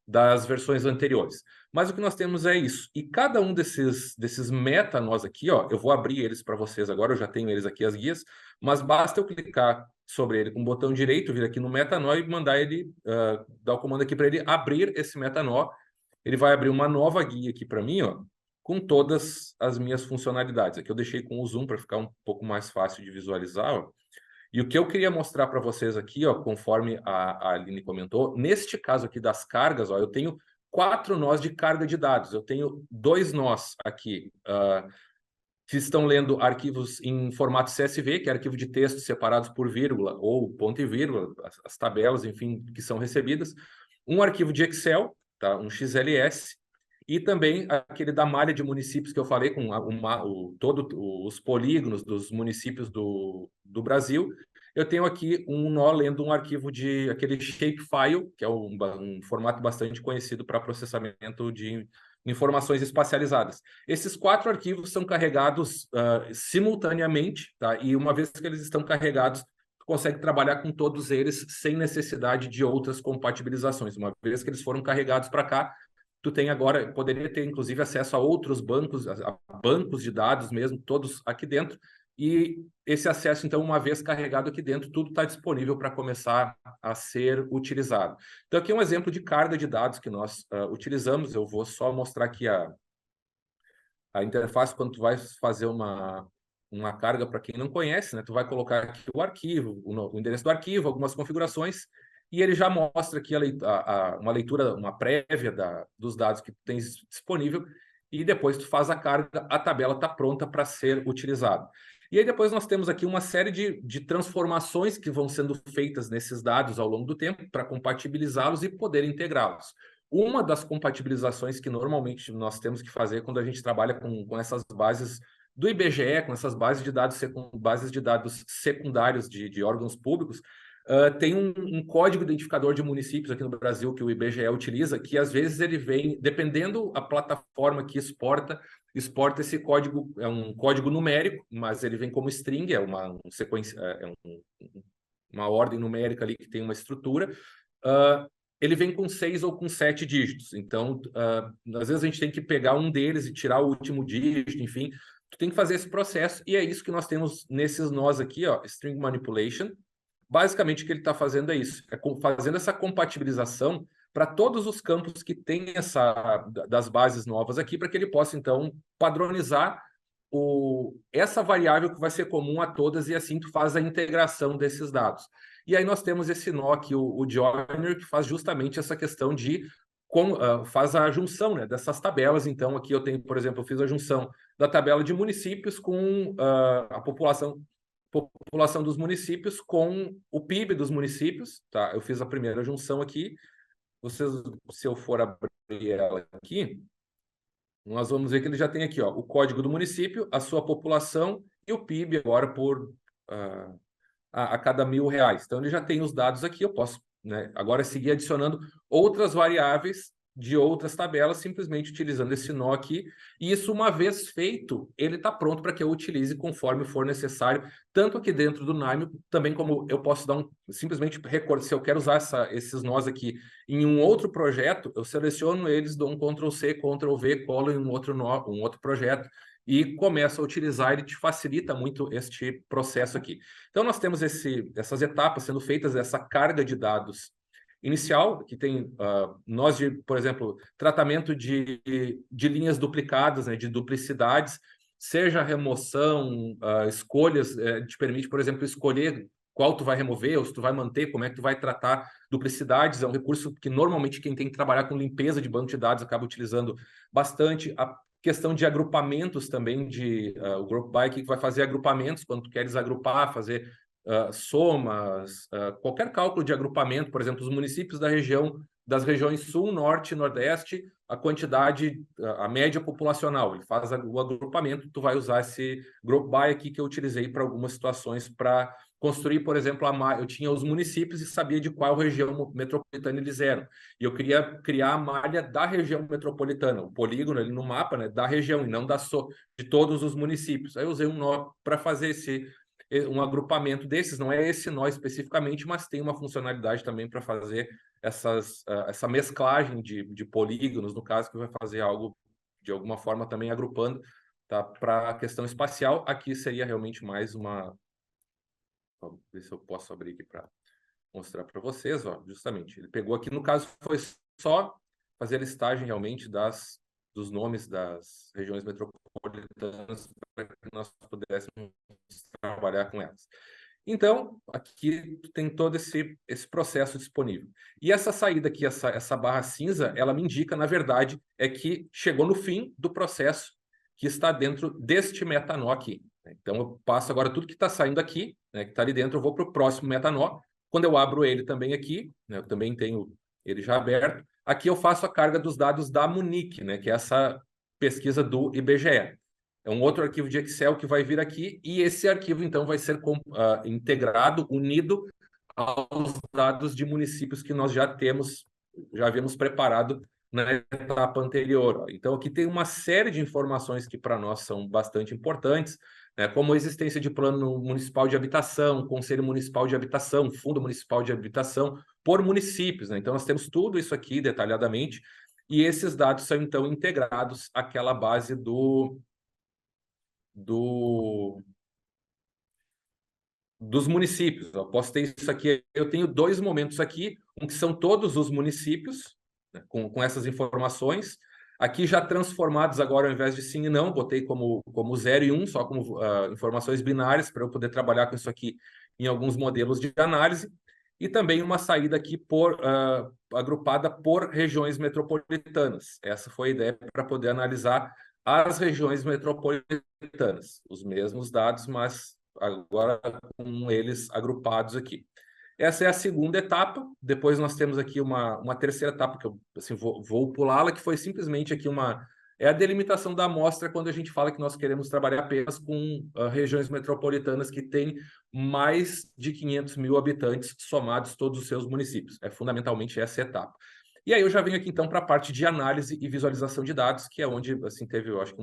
das versões anteriores. Mas o que nós temos é isso. E cada um desses metanós aqui, ó, eu vou abrir eles para vocês agora, eu já tenho eles aqui, as guias, mas basta eu clicar sobre ele com o botão direito, vir aqui no metanó e mandar ele, dar o comando aqui para ele abrir esse metanó. Ele vai abrir uma nova guia aqui para mim, ó, com todas as minhas funcionalidades. Aqui eu deixei com o zoom para ficar um pouco mais fácil de visualizar, ó. E o que eu queria mostrar para vocês aqui, ó, conforme a Aline comentou, neste caso aqui das cargas, ó, eu tenho 4 nós de carga de dados. Eu tenho 2 nós aqui que estão lendo arquivos em formato CSV, que é arquivo de texto separados por vírgula ou ponto e vírgula, as tabelas, enfim, que são recebidas. Um arquivo de Excel, tá, um XLS, e também aquele da malha de municípios que eu falei, com todos os polígonos dos municípios do Brasil. eu tenho aqui um nó lendo um arquivo de aquele shapefile, que é um formato bastante conhecido para processamento de informações espacializadas. Esses 4 arquivos são carregados simultaneamente, tá? E uma vez que eles estão carregados, tu consegue trabalhar com todos eles sem necessidade de outras compatibilizações. Uma vez que eles foram carregados para cá, tu tem agora, poderia ter inclusive acesso a outros bancos, a bancos de dados mesmo, todos aqui dentro, e esse acesso, então, uma vez carregado aqui dentro, tudo está disponível para começar a ser utilizado. Então, aqui é um exemplo de carga de dados que nós utilizamos. Eu vou só mostrar aqui a interface quando tu vai fazer uma carga para quem não conhece, né? Tu vai colocar aqui o arquivo, o endereço do arquivo, algumas configurações, e ele já mostra aqui uma leitura, uma prévia dos dados que tu tens disponível, e depois tu faz a carga, a tabela está pronta para ser utilizada. E aí depois nós temos aqui uma série de transformações que vão sendo feitas nesses dados ao longo do tempo para compatibilizá-los e poder integrá-los. Uma das compatibilizações que normalmente nós temos que fazer quando a gente trabalha com essas bases do IBGE, com essas bases de dados secundários de órgãos públicos, tem um código identificador de municípios aqui no Brasil que o IBGE utiliza, que às vezes ele vem, dependendo a plataforma que exporta esse código, é um código numérico, mas ele vem como string, é uma sequência, uma ordem numérica ali que tem uma estrutura. Ele vem com 6 ou com 7 dígitos. Então, às vezes a gente tem que pegar um deles e tirar o último dígito, enfim. Tu tem que fazer esse processo, e é isso que nós temos nesses nós aqui, ó, string manipulation. Basicamente, o que ele está fazendo é isso, fazendo essa compatibilização para todos os campos que tem das bases novas aqui, para que ele possa, então, padronizar essa variável que vai ser comum a todas, e assim tu faz a integração desses dados. E aí nós temos esse nó aqui, o joiner, que faz justamente essa questão faz a junção, né, dessas tabelas. Então, aqui eu tenho, por exemplo, eu fiz a junção da tabela de municípios com a população dos municípios com o PIB dos municípios, tá? Eu fiz a primeira junção aqui. Se eu for abrir ela aqui, nós vamos ver que ele já tem aqui, ó, o código do município, a sua população e o PIB agora por a cada R$1.000. Então, ele já tem os dados aqui. Eu posso, né, agora seguir adicionando outras variáveis de outras tabelas, simplesmente utilizando esse nó aqui. E isso, uma vez feito, ele está pronto para que eu utilize conforme for necessário, tanto aqui dentro do NIME, também como eu posso dar simplesmente recorte. Se eu quero usar esses nós aqui em um outro projeto, eu seleciono eles, dou um Ctrl+C, Ctrl+V, colo em um outro nó, um outro projeto, e começo a utilizar. Ele te facilita muito este processo aqui. Então, nós temos essas etapas sendo feitas, essa carga de dados inicial, que tem nós por exemplo, tratamento de linhas duplicadas, né, de duplicidades, seja remoção, escolhas, te permite, por exemplo, escolher qual tu vai remover ou se tu vai manter, como é que tu vai tratar duplicidades. É um recurso que normalmente quem tem que trabalhar com limpeza de banco de dados acaba utilizando bastante. A questão de agrupamentos também, o Group By, que vai fazer agrupamentos quando tu queres agrupar, fazer somas, qualquer cálculo de agrupamento, por exemplo, os municípios das regiões Sul, Norte e Nordeste, a quantidade, a média populacional, ele faz o agrupamento. Tu vai usar esse Group By aqui que eu utilizei para algumas situações, para construir, por exemplo, eu tinha os municípios e sabia de qual região metropolitana eles eram. E eu queria criar a malha da região metropolitana, o polígono ali no mapa, né, da região, e não de todos os municípios. Aí eu usei um nó para fazer um agrupamento desses. Não é esse nó especificamente, mas tem uma funcionalidade também para fazer essa mesclagem de polígonos, no caso, que vai fazer algo de alguma forma também agrupando, tá? Para a questão espacial, aqui seria realmente mais uma... Vamos ver se eu posso abrir aqui para mostrar para vocês, ó, justamente. Ele pegou aqui, no caso, foi só fazer a listagem realmente dos nomes das regiões metropolitanas para que nós pudéssemos trabalhar com elas. Então, aqui tem todo esse processo disponível. E essa saída aqui, essa barra cinza, ela me indica, na verdade, é que chegou no fim do processo que está dentro deste metanó aqui. Então, eu passo agora tudo que está saindo aqui, né, que está ali dentro, eu vou para o próximo metanó. Quando eu abro ele também aqui, né, eu também tenho ele já aberto, aqui eu faço a carga dos dados da Munic, né, que é essa pesquisa do IBGE. É um outro arquivo de Excel que vai vir aqui, e esse arquivo, então, vai ser integrado, unido aos dados de municípios que nós já havíamos preparado na etapa anterior. Então, aqui tem uma série de informações que para nós são bastante importantes, né, como a existência de plano municipal de habitação, conselho municipal de habitação, fundo municipal de habitação, por municípios, né? Então, nós temos tudo isso aqui detalhadamente, e esses dados são, então, integrados àquela base dos municípios. Eu posso ter isso aqui, eu tenho 2 momentos aqui, um que são todos os municípios, né, com essas informações, aqui já transformados agora, ao invés de sim e não, botei como 0 e 1, só como informações binárias, para eu poder trabalhar com isso aqui em alguns modelos de análise, e também uma saída aqui agrupada por regiões metropolitanas. Essa foi a ideia para poder analisar as regiões metropolitanas, os mesmos dados, mas agora com eles agrupados aqui. Essa é a segunda etapa. Depois nós temos aqui uma terceira etapa, que eu assim, vou pulá-la, que foi simplesmente aqui é a delimitação da amostra, quando a gente fala que nós queremos trabalhar apenas com regiões metropolitanas que têm mais de 500 mil habitantes, somados todos os seus municípios. É fundamentalmente essa etapa. E aí eu já venho aqui, então, para a parte de análise e visualização de dados, que é onde assim, teve, eu acho que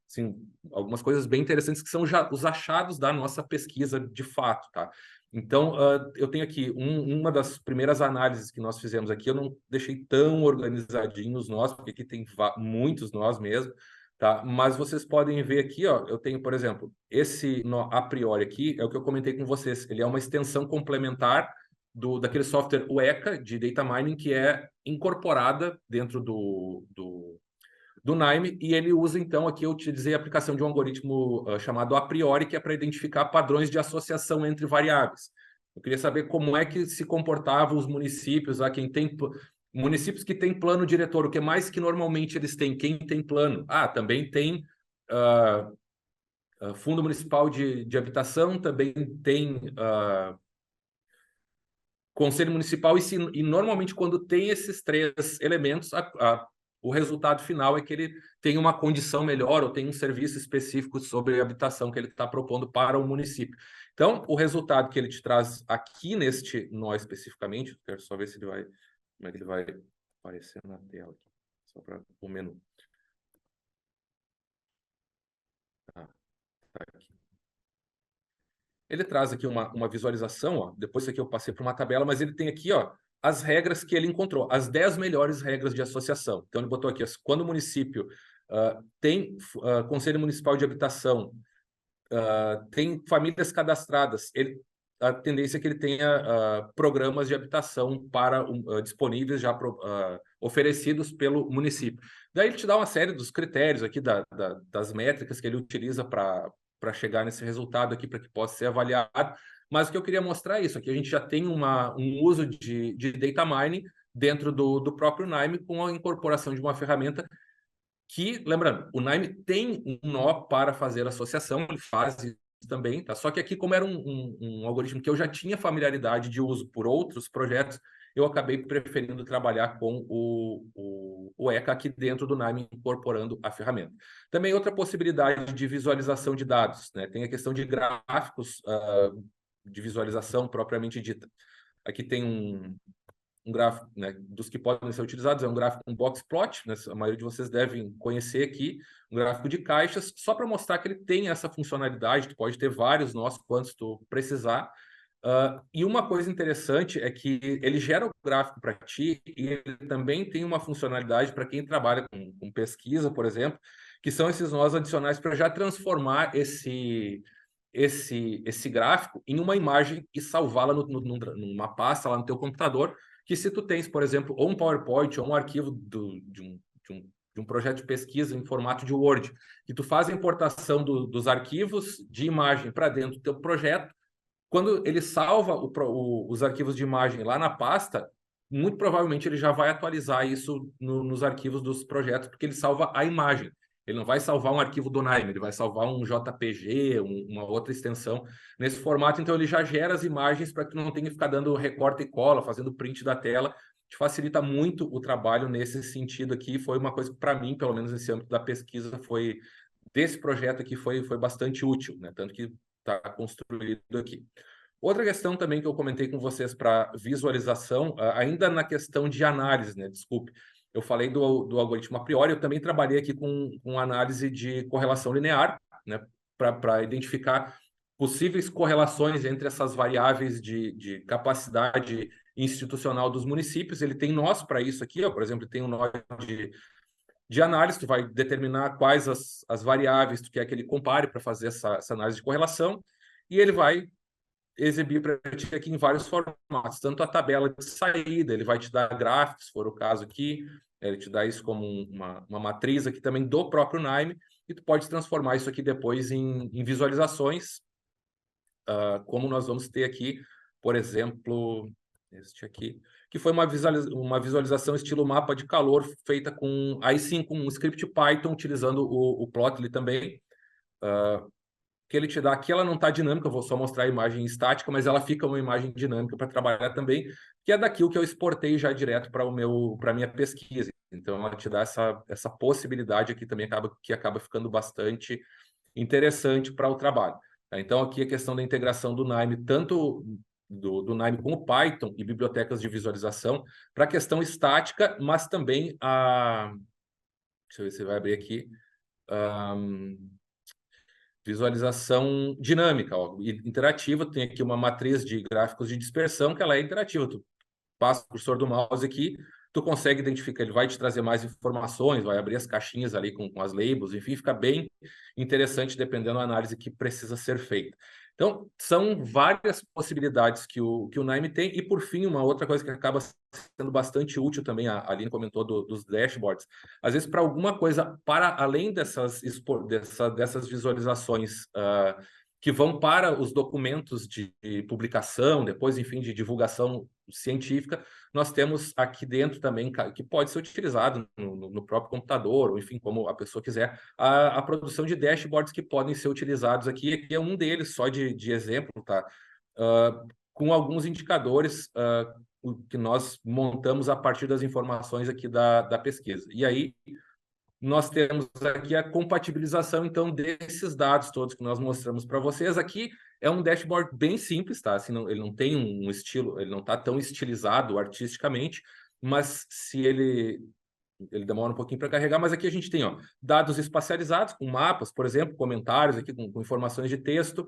assim, algumas coisas bem interessantes, que são já os achados da nossa pesquisa de fato, tá? Então, eu tenho aqui uma das primeiras análises que nós fizemos aqui, eu não deixei tão organizadinho os nós, porque aqui tem muitos nós mesmo, tá? Mas vocês podem ver aqui, ó, eu tenho, por exemplo, esse nó a priori aqui, é o que eu comentei com vocês, ele é uma extensão complementar daquele software UECA de data mining, que é incorporada dentro do NIME, e ele usa, então, aqui eu utilizei a aplicação de um algoritmo chamado a priori, que é para identificar padrões de associação entre variáveis. Eu queria saber como é que se comportavam os municípios, municípios que têm plano diretor, o que mais que normalmente eles têm? Quem tem plano? Também tem fundo municipal de habitação, também tem conselho municipal, e normalmente quando tem esses 3 elementos, o resultado final é que ele tem uma condição melhor ou tem um serviço específico sobre a habitação que ele está propondo para o município. Então, o resultado que ele te traz aqui neste nó especificamente, quero só ver se ele vai, como é que ele vai aparecer na tela aqui, só para o menu. Tá aqui. Ele traz aqui uma visualização, ó, depois isso aqui eu passei para uma tabela, mas ele tem aqui, ó, as regras que ele encontrou, as 10 melhores regras de associação. Então, ele botou aqui, quando o município tem Conselho Municipal de Habitação, tem famílias cadastradas, a tendência é que ele tenha programas de habitação disponíveis, já oferecidos pelo município. Daí ele te dá uma série dos critérios aqui, das métricas que ele utiliza para chegar nesse resultado aqui, para que possa ser avaliado. Mas o que eu queria mostrar é isso, aqui a gente já tem um uso de data mining dentro do próprio NIME, com a incorporação de uma ferramenta que, lembrando, o NIME tem um nó para fazer associação, ele faz isso também, tá? Só que aqui, como era um algoritmo que eu já tinha familiaridade de uso por outros projetos, eu acabei preferindo trabalhar com o ECA aqui dentro do NIME, incorporando a ferramenta. Também outra possibilidade de visualização de dados, né? Tem a questão de gráficos de visualização propriamente dita. Aqui tem um gráfico, né, dos que podem ser utilizados, é um gráfico, um box plot, né, a maioria de vocês devem conhecer aqui, um gráfico de caixas, só para mostrar que ele tem essa funcionalidade, tu pode ter vários nós, quantos tu precisar. E uma coisa interessante é que ele gera o gráfico para ti, e ele também tem uma funcionalidade para quem trabalha com pesquisa, por exemplo, que são esses nós adicionais para já transformar esse gráfico em uma imagem e salvá-la numa pasta lá no teu computador, que se tu tens, por exemplo, ou um PowerPoint ou um arquivo de um projeto de pesquisa em formato de Word, que tu faz a importação dos arquivos de imagem para dentro do teu projeto, quando ele salva os arquivos de imagem lá na pasta, muito provavelmente ele já vai atualizar isso nos arquivos dos projetos, porque ele salva a imagem. Ele não vai salvar um arquivo do NIME, ele vai salvar um JPG, uma outra extensão nesse formato. Então, ele já gera as imagens para que tu não tenha que ficar dando recorte e cola, fazendo print da tela. Te facilita muito o trabalho nesse sentido aqui. Foi uma coisa que, para mim, pelo menos nesse âmbito da pesquisa, foi desse projeto aqui foi bastante útil, né? Tanto que está construído aqui. Outra questão também que eu comentei com vocês para visualização, ainda na questão de análise, né? Desculpe, eu falei do algoritmo a priori, eu também trabalhei aqui com análise de correlação linear, né? Para identificar possíveis correlações entre essas variáveis de capacidade institucional dos municípios. Ele tem nós para isso aqui, ó, por exemplo, tem um nó de análise, tu vai determinar quais as variáveis tu quer que ele compare para fazer essa análise de correlação, e ele vai exibir para ti aqui em vários formatos, tanto a tabela de saída, ele vai te dar gráficos, se for o caso aqui, ele te dá isso como uma matriz aqui também do próprio NIME, e tu pode transformar isso aqui depois em visualizações, como nós vamos ter aqui, por exemplo, este aqui, que foi uma visualização estilo mapa de calor, feita com, aí sim, com um script Python, utilizando o Plotly também, que ele te dá aqui. Ela não está dinâmica, eu vou só mostrar a imagem estática, mas ela fica uma imagem dinâmica para trabalhar também, que é daquilo que eu exportei já direto para a minha pesquisa. Então, ela te dá essa possibilidade aqui também, que acaba ficando bastante interessante para o trabalho. Então, aqui a questão da integração do NIME, tanto do NIME com o Python e bibliotecas de visualização, para a questão estática, mas também deixa eu ver se vai abrir aqui. Visualização dinâmica, ó, interativa. Tem aqui uma matriz de gráficos de dispersão que ela é interativa. Tu passa o cursor do mouse aqui, tu consegue identificar, ele vai te trazer mais informações, vai abrir as caixinhas ali com as labels, enfim, fica bem interessante dependendo da análise que precisa ser feita. Então, são várias possibilidades que o NIME tem. E, por fim, uma outra coisa que acaba sendo bastante útil também, a Aline comentou dos dashboards, às vezes para alguma coisa, para além dessas visualizações que vão para os documentos de publicação, depois, enfim, de divulgação científica, nós temos aqui dentro também, que pode ser utilizado no próprio computador, ou enfim, como a pessoa quiser, a produção de dashboards que podem ser utilizados aqui. Aqui é um deles, só de exemplo, tá? Com alguns indicadores que nós montamos a partir das informações aqui da pesquisa. E aí, nós temos aqui a compatibilização, então, desses dados todos que nós mostramos para vocês. Aqui é um dashboard bem simples, tá? Assim, ele não tem um estilo, ele não está tão estilizado artisticamente, mas se ele demora um pouquinho para carregar. Mas aqui a gente tem, ó, dados espacializados com mapas, por exemplo, comentários aqui com informações de texto,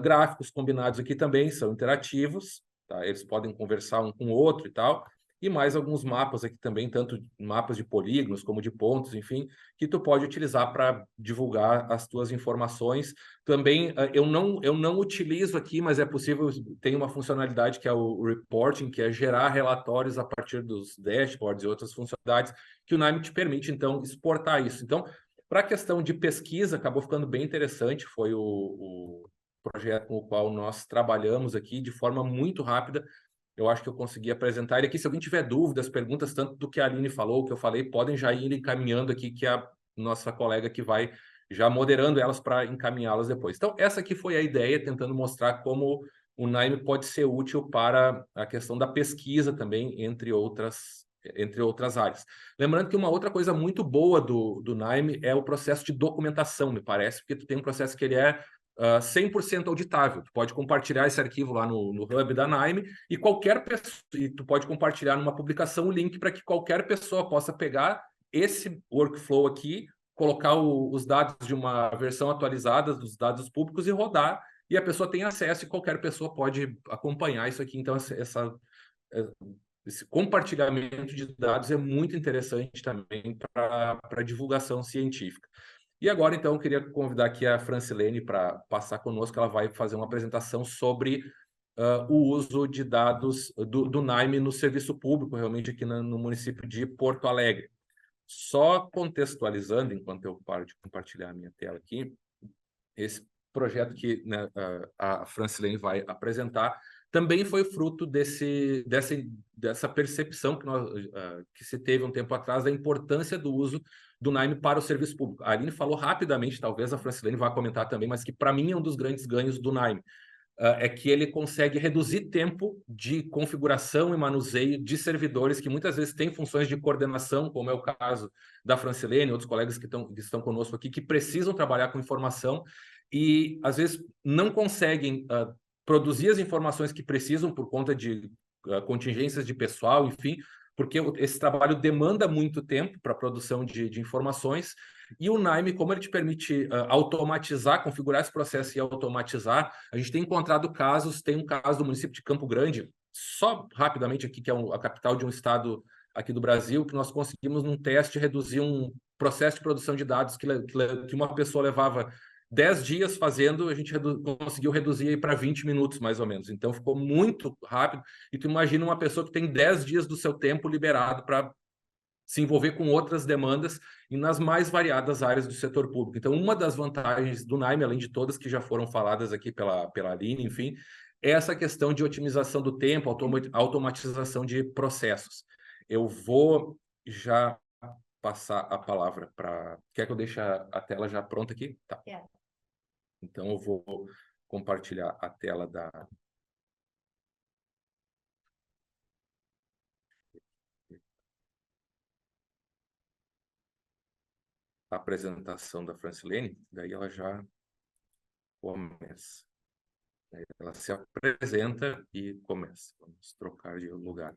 gráficos combinados aqui também são interativos, tá? Eles podem conversar um com o outro e tal. E mais alguns mapas aqui também, tanto mapas de polígonos como de pontos, enfim, que tu pode utilizar para divulgar as tuas informações. Também eu não utilizo aqui, mas é possível, tem uma funcionalidade que é o reporting, que é gerar relatórios a partir dos dashboards e outras funcionalidades, que o NIME te permite, então, exportar isso. Então, para a questão de pesquisa, acabou ficando bem interessante, foi o projeto com o qual nós trabalhamos aqui de forma muito rápida. Eu acho que eu consegui apresentar ele aqui. Se alguém tiver dúvidas, perguntas, tanto do que a Aline falou, que eu falei, podem já ir encaminhando aqui, que é a nossa colega que vai já moderando elas para encaminhá-las depois. Então, essa aqui foi a ideia, tentando mostrar como o NIME pode ser útil para a questão da pesquisa também, entre outras áreas. Lembrando que uma outra coisa muito boa do NIME é o processo de documentação, me parece, porque tu tem um processo que ele é 100% auditável. Tu pode compartilhar esse arquivo lá no Hub da NIME, e qualquer pessoa, e tu pode compartilhar numa publicação o link para que qualquer pessoa possa pegar esse workflow aqui, colocar os dados de uma versão atualizada dos dados públicos e rodar, e a pessoa tem acesso e qualquer pessoa pode acompanhar isso aqui. Então, esse compartilhamento de dados é muito interessante também para divulgação científica. E agora, então, eu queria convidar aqui a Francilene para passar conosco. Ela vai fazer uma apresentação sobre o uso de dados do NIME no serviço público, realmente aqui no município de Porto Alegre. Só contextualizando, enquanto eu paro de compartilhar a minha tela aqui, esse projeto que, né, a Francilene vai apresentar também foi fruto dessa percepção que se teve um tempo atrás da importância do uso do NIME para o serviço público. A Aline falou rapidamente, talvez a Francilene vá comentar também, mas que para mim é um dos grandes ganhos do NIME. é que ele consegue reduzir tempo de configuração e manuseio de servidores que muitas vezes têm funções de coordenação, como é o caso da Francilene e outros colegas que estão conosco aqui, que precisam trabalhar com informação e, às vezes, não conseguem produzir as informações que precisam por conta de contingências de pessoal, enfim, porque esse trabalho demanda muito tempo para a produção de informações, e o Naime, como ele te permite automatizar, configurar esse processo e automatizar, a gente tem encontrado casos, tem um caso do município de Campo Grande, só rapidamente aqui, que é a capital de um estado aqui do Brasil, que nós conseguimos num teste reduzir um processo de produção de dados que uma pessoa levava 10 dias fazendo, a gente conseguiu reduzir para 20 minutos, mais ou menos. Então, ficou muito rápido. E tu imagina uma pessoa que tem 10 dias do seu tempo liberado para se envolver com outras demandas e nas mais variadas áreas do setor público. Então, uma das vantagens do Naime, além de todas que já foram faladas aqui pela Aline, enfim, é essa questão de otimização do tempo, automatização de processos. Eu vou já passar a palavra para... Quer que eu deixe a tela já pronta aqui? Tá. Yeah. Então, eu vou compartilhar a tela da apresentação da Francilene, daí ela já começa. Ela se apresenta e começa. Vamos trocar de lugar.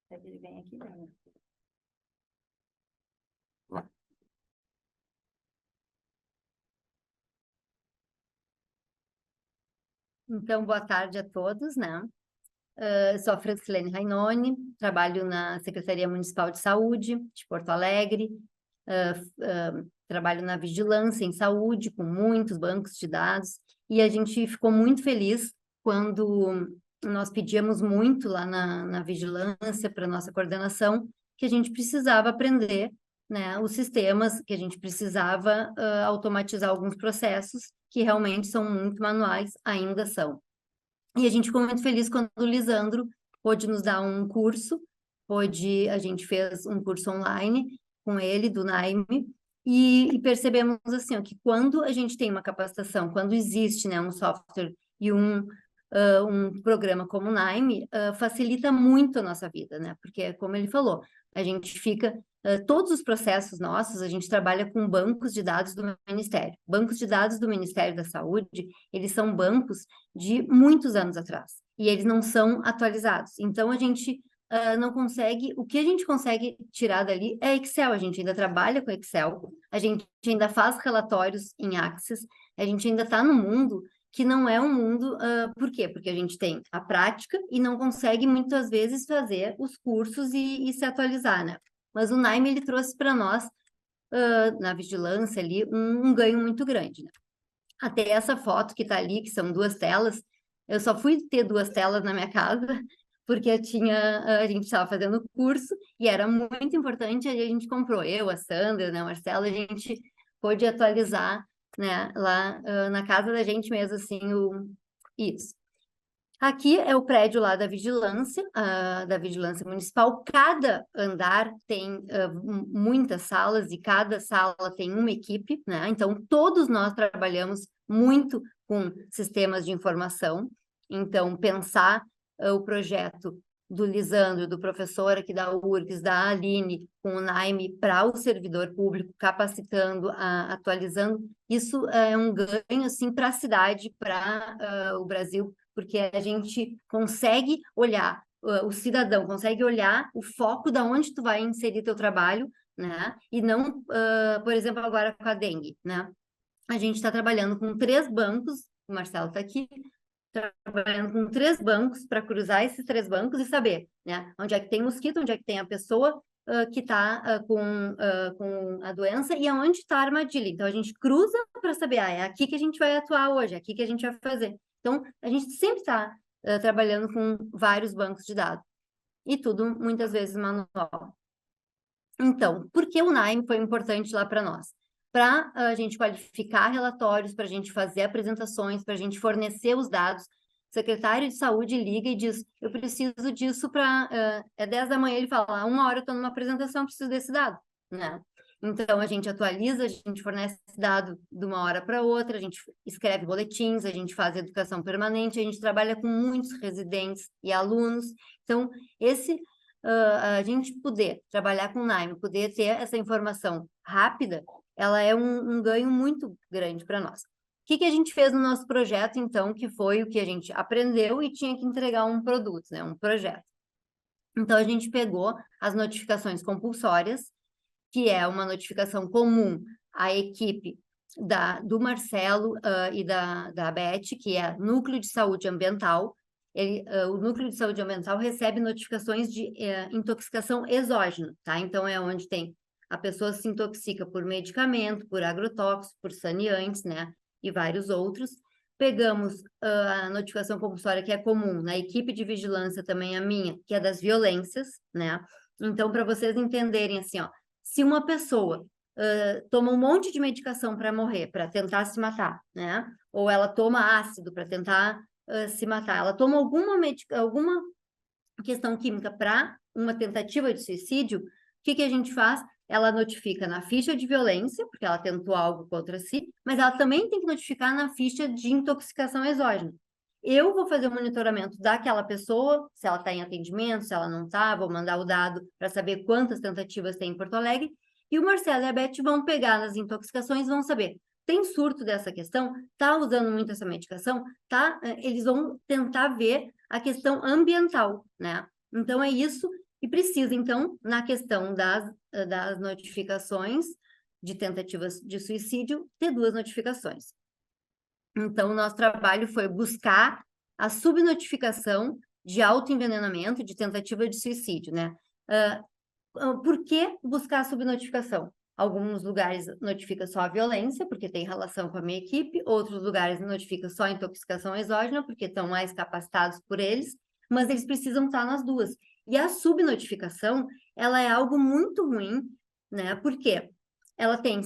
Ele vem aqui, né? Então, boa tarde a todos, né? Sou a Francilene Rainoni, trabalho na Secretaria Municipal de Saúde de Porto Alegre, trabalho na vigilância em saúde, com muitos bancos de dados, e a gente ficou muito feliz quando nós pedíamos muito lá na vigilância para nossa coordenação, que a gente precisava aprender, né, os sistemas, que a gente precisava automatizar alguns processos que realmente são muito manuais, ainda são. E a gente ficou muito feliz quando o Lisandro pôde nos dar um curso, a gente fez um curso online com ele, do Naime, e percebemos assim, ó, que quando a gente tem uma capacitação, quando existe, né, um software e um programa como o Naime, facilita muito a nossa vida, né? Porque, como ele falou, a gente fica... todos os processos nossos, a gente trabalha com bancos de dados do Ministério. Bancos de dados do Ministério da Saúde, eles são bancos de muitos anos atrás, e eles não são atualizados. Então, a gente não consegue... O que a gente consegue tirar dali é Excel. A gente ainda trabalha com Excel, a gente ainda faz relatórios em Access, a gente ainda está no mundo que não é um mundo... por quê? Porque a gente tem a prática e não consegue, muitas vezes, fazer os cursos e se atualizar, né? Mas o Naime, ele trouxe para nós, na vigilância ali, um ganho muito grande, né? Até essa foto que está ali, que são 2 telas, eu só fui ter 2 telas na minha casa, porque a gente estava fazendo o curso, e era muito importante, aí a gente comprou, eu, a Sandra, né, a Marcela, a gente pôde atualizar, né, lá na casa da gente mesmo, assim, isso. Aqui é o prédio lá da vigilância municipal. Cada andar tem muitas salas, e cada sala tem uma equipe, né? Então, todos nós trabalhamos muito com sistemas de informação. Então, pensar o projeto do Lisandro, do professor aqui da URGS, da Aline, com o Naime, para o servidor público, capacitando, atualizando, isso é um ganho, assim, para a cidade, para o Brasil, porque a gente consegue olhar, o cidadão consegue olhar o foco da onde tu vai inserir teu trabalho, né? E não, por exemplo, agora com a dengue, né? A gente está trabalhando com 3 bancos, o Marcelo está aqui, trabalhando com 3 bancos para cruzar esses 3 bancos e saber, né? Onde é que tem mosquito, onde é que tem a pessoa que está com a doença e aonde está a armadilha. Então, a gente cruza para saber, é aqui que a gente vai atuar hoje, é aqui que a gente vai fazer. Então, a gente sempre está trabalhando com vários bancos de dados. E tudo, muitas vezes, manual. Então, por que o Naime foi importante lá para nós? Para a gente qualificar relatórios, para a gente fazer apresentações, para a gente fornecer os dados. O secretário de saúde liga e diz, eu preciso disso para... é 10 da manhã, ele fala, 1 hora eu estou numa apresentação, eu preciso desse dado, né? Então, a gente atualiza, a gente fornece dado de uma hora para outra, a gente escreve boletins, a gente faz educação permanente, a gente trabalha com muitos residentes e alunos. Então, a gente poder trabalhar com o Naime, poder ter essa informação rápida, ela é um ganho muito grande para nós. O que a gente fez no nosso projeto, então, que foi o que a gente aprendeu e tinha que entregar um produto, né, um projeto. Então, a gente pegou as notificações compulsórias, que é uma notificação comum à equipe do Marcelo e da Beth, que é Núcleo de Saúde Ambiental. O Núcleo de Saúde Ambiental recebe notificações de intoxicação exógena, tá? Então, é onde a pessoa se intoxica por medicamento, por agrotóxico, por saneantes, né? E vários outros. Pegamos a notificação compulsória, que é comum na equipe de vigilância, também a minha, que é das violências, né? Então, para vocês entenderem, assim, ó, se uma pessoa toma um monte de medicação para morrer, para tentar se matar, né? Ou ela toma ácido para tentar se matar, ela toma alguma questão química para uma tentativa de suicídio, o que a gente faz? Ela notifica na ficha de violência, porque ela tentou algo contra si, mas ela também tem que notificar na ficha de intoxicação exógena. Eu vou fazer o monitoramento daquela pessoa, se ela está em atendimento, se ela não está, vou mandar o dado para saber quantas tentativas tem em Porto Alegre, e o Marcelo e a Beth vão pegar nas intoxicações, vão saber, tem surto dessa questão, está usando muito essa medicação, tá? Eles vão tentar ver a questão ambiental, né? Então, é isso que precisa. Então, na questão das notificações de tentativas de suicídio, ter 2 notificações. Então, o nosso trabalho foi buscar a subnotificação de autoenvenenamento, de tentativa de suicídio, né? Por que buscar a subnotificação? Alguns lugares notifica só a violência, porque tem relação com a minha equipe, outros lugares notifica só a intoxicação exógena, porque estão mais capacitados por eles, mas eles precisam estar nas duas. E a subnotificação, ela é algo muito ruim, né? Porque ela tem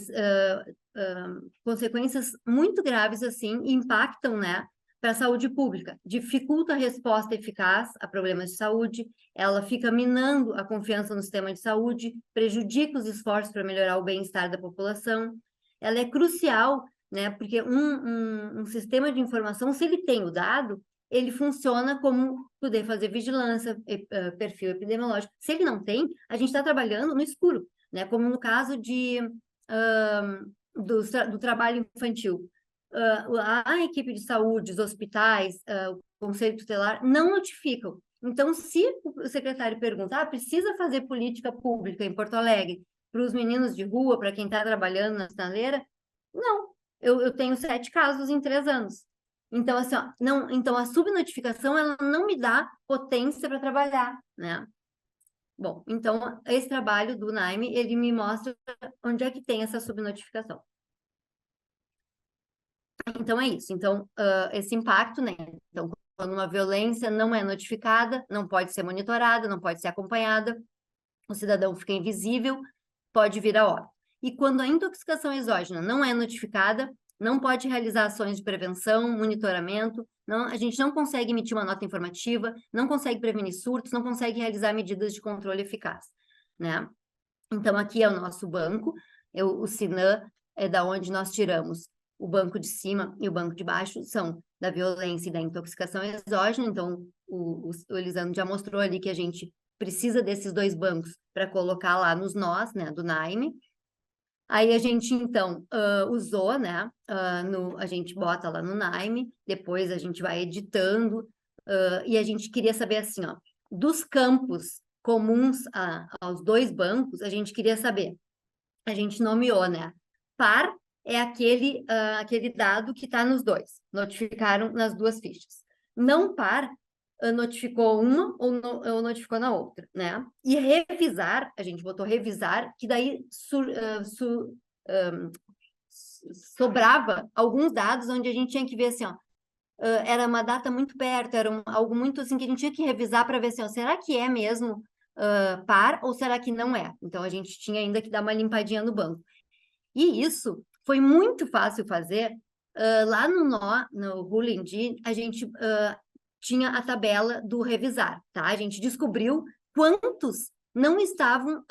consequências muito graves, assim, e impactam, né, para a saúde pública. Dificulta a resposta eficaz a problemas de saúde, ela fica minando a confiança no sistema de saúde, prejudica os esforços para melhorar o bem-estar da população. Ela é crucial, né, porque um sistema de informação, se ele tem o dado, ele funciona como poder fazer vigilância, perfil epidemiológico. Se ele não tem, a gente está trabalhando no escuro, né, como no caso do trabalho infantil. A equipe de saúde, os hospitais, o Conselho Tutelar não notificam. Então, se o secretário perguntar, precisa fazer política pública em Porto Alegre para os meninos de rua, para quem está trabalhando na sinaleira? Não, eu tenho 7 casos em 3 anos. Então, assim, ó, então a subnotificação, ela não me dá potência para trabalhar, né? Bom, então, esse trabalho do Naime, ele me mostra onde é que tem essa subnotificação. Então, é isso. Então, esse impacto, né? Então, quando uma violência não é notificada, não pode ser monitorada, não pode ser acompanhada, o cidadão fica invisível, pode vir a óbito. E quando a intoxicação exógena não é notificada, não pode realizar ações de prevenção, monitoramento, a gente não consegue emitir uma nota informativa, não consegue prevenir surtos, não consegue realizar medidas de controle eficaz, né? Então, aqui é o nosso banco, o Sinam é da onde nós tiramos o banco de cima e o banco de baixo, são da violência e da intoxicação exógena. Então, o Elisandro já mostrou ali que a gente precisa desses 2 bancos para colocar lá nos nós, né, do Naime. Aí a gente, então, usou, né, a gente bota lá no Naime, depois a gente vai editando, e a gente queria saber, assim, ó, dos campos comuns aos 2 bancos, a gente queria saber, a gente nomeou, né, par é aquele dado que está nos 2, notificaram nas 2 fichas. Não par, notificou uma ou notificou na outra, né? E revisar, a gente botou revisar, que daí sobrava alguns dados onde a gente tinha que ver assim, ó, era uma data muito perto, era algo muito assim que a gente tinha que revisar para ver assim, ó, será que é mesmo par ou será que não é? Então a gente tinha ainda que dar uma limpadinha no banco. E isso foi muito fácil fazer. Lá no Ruling, a gente tinha a tabela do revisar, tá? A gente descobriu quantos não estavam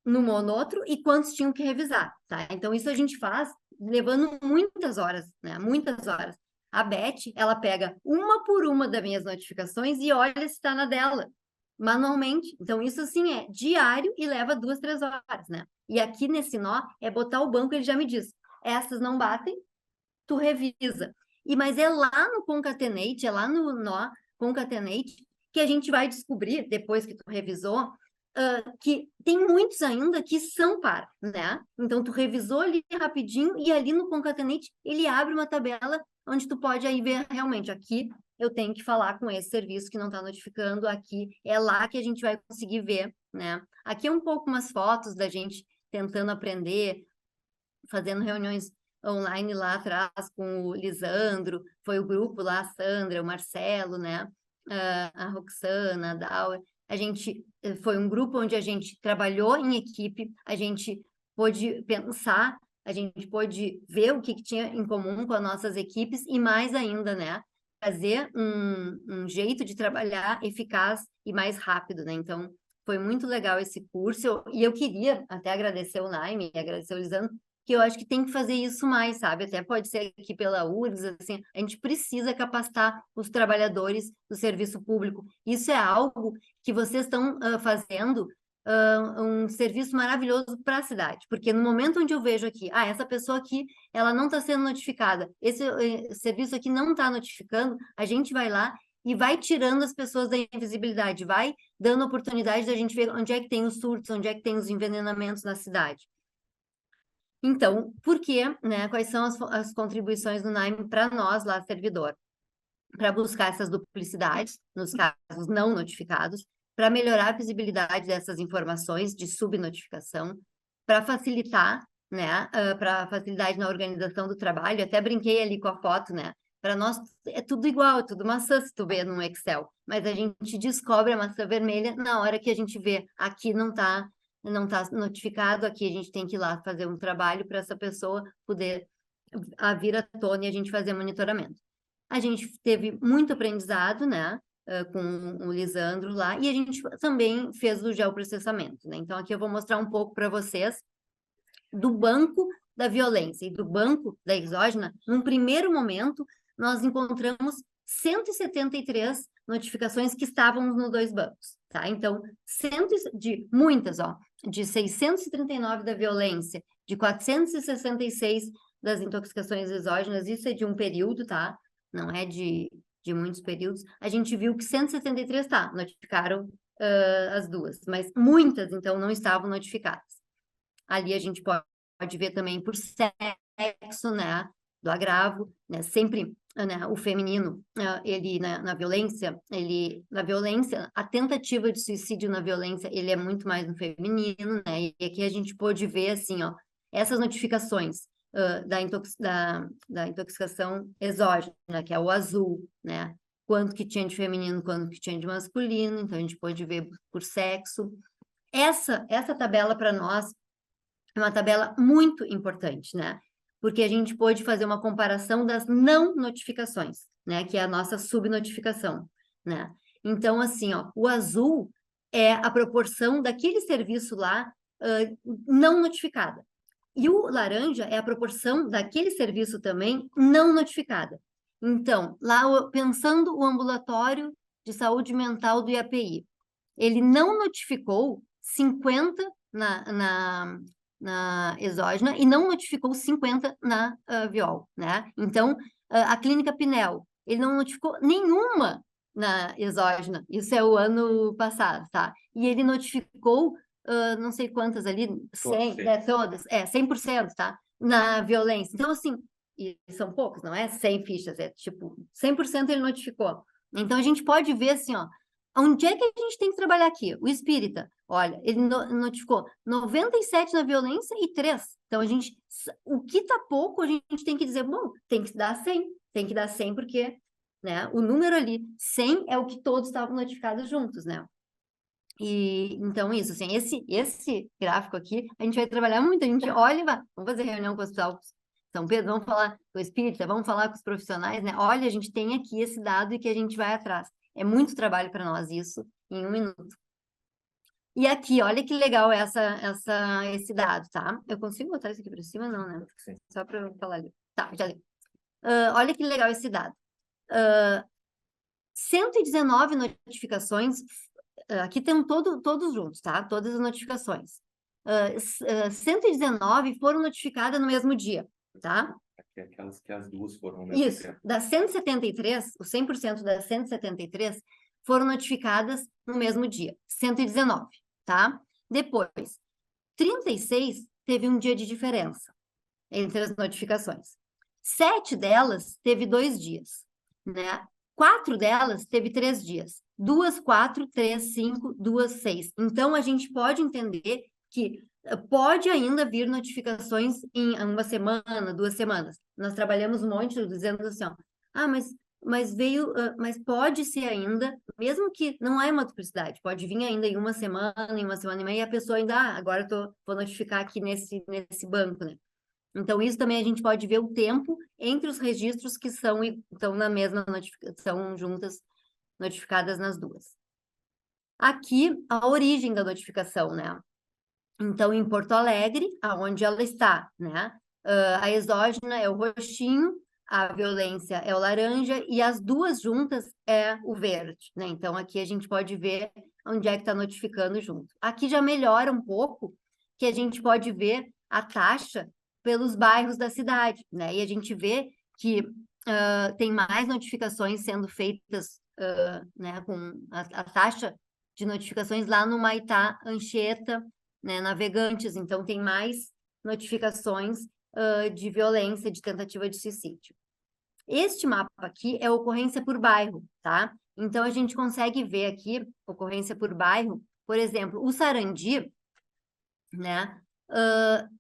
numa ou no outro e quantos tinham que revisar, tá? Então, isso a gente faz levando muitas horas, né? Muitas horas. A Beth, ela pega uma por uma das minhas notificações e olha se está na dela, manualmente. Então, isso, assim, é diário e leva 2, 3 horas, né? E aqui nesse nó, é botar o banco, ele já me diz, essas não batem, tu revisa. Mas é lá no Concatenate, é lá no nó Concatenate, que a gente vai descobrir, depois que tu revisou, que tem muitos ainda que são par, né? Então, tu revisou ali rapidinho e ali no Concatenate, ele abre uma tabela onde tu pode aí ver realmente, aqui eu tenho que falar com esse serviço que não está notificando, aqui é lá que a gente vai conseguir ver, né? Aqui é um pouco umas fotos da gente tentando aprender, fazendo reuniões online lá atrás com o Lisandro, foi o grupo lá, a Sandra, o Marcelo, né? A Roxana, a Dauer. A gente foi um grupo onde a gente trabalhou em equipe, a gente pôde pensar, a gente pôde ver o que tinha em comum com as nossas equipes e mais ainda, né? Fazer um jeito de trabalhar eficaz e mais rápido, né? Então, foi muito legal esse curso e eu queria até agradecer o Naime e agradecer o Lisandro, que eu acho que tem que fazer isso mais, sabe? Até pode ser aqui pela URGS, assim, a gente precisa capacitar os trabalhadores do serviço público. Isso é algo que vocês estão fazendo um serviço maravilhoso para a cidade, porque no momento onde eu vejo aqui, essa pessoa aqui, ela não está sendo notificada, esse serviço aqui não está notificando, a gente vai lá e vai tirando as pessoas da invisibilidade, vai dando oportunidade da gente ver onde é que tem os surtos, onde é que tem os envenenamentos na cidade. Então, por quê, né? Quais são as contribuições do Naime para nós lá, servidor? Para buscar essas duplicidades, nos casos não notificados, para melhorar a visibilidade dessas informações de subnotificação, para facilitar, né? Para facilidade na organização do trabalho. Eu até brinquei ali com a foto, né? Para nós é tudo igual, é tudo maçã se tu vê no Excel, mas a gente descobre a maçã vermelha na hora que a gente vê aqui não está notificado, aqui a gente tem que ir lá fazer um trabalho para essa pessoa poder vir à tona e a gente fazer monitoramento. A gente teve muito aprendizado, né, com o Lisandro lá, e a gente também fez o geoprocessamento, né? Então, aqui eu vou mostrar um pouco para vocês do banco da violência e do banco da exógena. Num primeiro momento, nós encontramos 173 notificações que estávamos nos 2 bancos, tá? Então, de muitas, de 639 da violência, de 466 das intoxicações exógenas, isso é de um período, tá? Não é de muitos períodos. A gente viu que 173, notificaram as duas, mas muitas, então, não estavam notificadas. Ali a gente pode ver também por sexo, né, do agravo, né, sempre, né, o feminino, ele na violência, a tentativa de suicídio na violência, ele é muito mais no feminino, né, e aqui a gente pôde ver, assim, essas notificações da intoxicação exógena, que é o azul, né, quanto que tinha de feminino, quanto que tinha de masculino, então a gente pôde ver por sexo. Essa tabela para nós é uma tabela muito importante, né? Porque a gente pôde fazer uma comparação das não notificações, né? Que é a nossa subnotificação, né? Então, assim, o azul é a proporção daquele serviço lá não notificada. E o laranja é a proporção daquele serviço também não notificada. Então, lá, pensando o ambulatório de saúde mental do IAPI, ele não notificou 50 na exógena e não notificou 50 na viol, né? Então, a clínica Pinel, ele não notificou nenhuma na exógena, isso é o ano passado, tá? E ele notificou, não sei quantas ali, 100, né, todas, 100%, tá? Na violência. Então, assim, e são poucos, não é 100 fichas, é tipo, 100% ele notificou. Então, a gente pode ver, assim, onde é que a gente tem que trabalhar aqui? O espírita, olha, ele notificou 97 na violência e 3. Então, o que está pouco, a gente tem que dizer, bom, tem que dar 100. Tem que dar 100 porque, né, o número ali, 100 é o que todos estavam notificados juntos, né? E, então, isso, assim, esse gráfico aqui, a gente vai trabalhar muito, a gente olha e vai, vamos fazer reunião com o Hospital São Pedro, vamos falar com o espírita, vamos falar com os profissionais, né? Olha, a gente tem aqui esse dado e que a gente vai atrás. É muito trabalho para nós isso, em 1 minuto. E aqui, olha que legal esse dado, tá? Eu consigo botar isso aqui para cima? Não, né? Sim. Só para eu falar ali. Tá, já li. Olha que legal esse dado. 119 notificações, aqui tem todos juntos, tá? Todas as notificações. 119 foram notificadas no mesmo dia, tá? Aquelas que as duas foram ao mesmo Isso, tempo. das 173, os 100% das 173 foram notificadas no mesmo dia, 119, tá? Depois, 36 teve um dia de diferença entre as notificações. 7 delas teve 2 dias, né? 4 delas teve 3 dias. 2, 4, 3, 5, 2, 6. Então, a gente pode entender que pode ainda vir notificações em uma semana, 2 semanas. Nós trabalhamos um monte dizendo assim, ó, mas veio, mas pode ser ainda, mesmo que não é uma duplicidade, pode vir ainda em uma semana e meia, e a pessoa ainda, agora vou notificar aqui nesse banco, né? Então, isso também a gente pode ver o tempo entre os registros que estão na mesma notificação, juntas, notificadas nas duas. Aqui, a origem da notificação, né? Então, em Porto Alegre, aonde ela está, né? A exógena é o roxinho, a violência é o laranja e as duas juntas é o verde, né? Então, aqui a gente pode ver onde é que está notificando junto. Aqui já melhora um pouco, que a gente pode ver a taxa pelos bairros da cidade, né? E a gente vê que tem mais notificações sendo feitas, né? Com a taxa de notificações lá no Maitá, Anchieta, né, Navegantes, então tem mais notificações de violência, de tentativa de suicídio. Este mapa aqui é ocorrência por bairro, tá? Então, a gente consegue ver aqui, ocorrência por bairro, por exemplo, o Sarandi, né,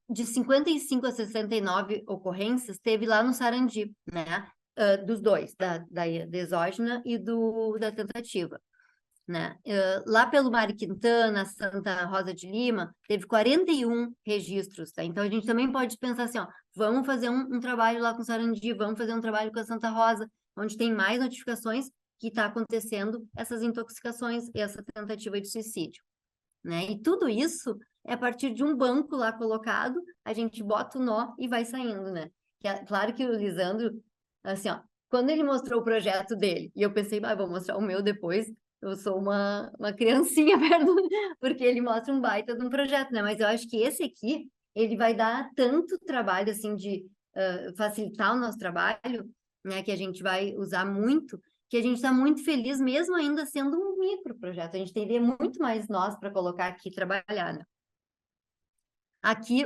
de 55 a 69 ocorrências, teve lá no Sarandi, né, dos dois, da exógena e da tentativa. Né? Lá pelo Mário Quintana, Santa Rosa de Lima, teve 41 registros, tá? Então, a gente também pode pensar assim, ó, vamos fazer um trabalho lá com Sarandi, vamos fazer um trabalho com a Santa Rosa, onde tem mais notificações que está acontecendo essas intoxicações e essa tentativa de suicídio, né? E tudo isso é a partir de um banco lá colocado, a gente bota o nó e vai saindo, né? Claro que o Lisandro, assim, ó, quando ele mostrou o projeto dele, e eu pensei, vou mostrar o meu depois, eu sou uma criancinha, porque ele mostra um baita de um projeto, né? Mas eu acho que esse aqui, ele vai dar tanto trabalho, assim, de facilitar o nosso trabalho, né? Que a gente vai usar muito, que a gente está muito feliz, mesmo ainda sendo um microprojeto. A gente teria muito mais nós para colocar aqui e trabalhar, né? Aqui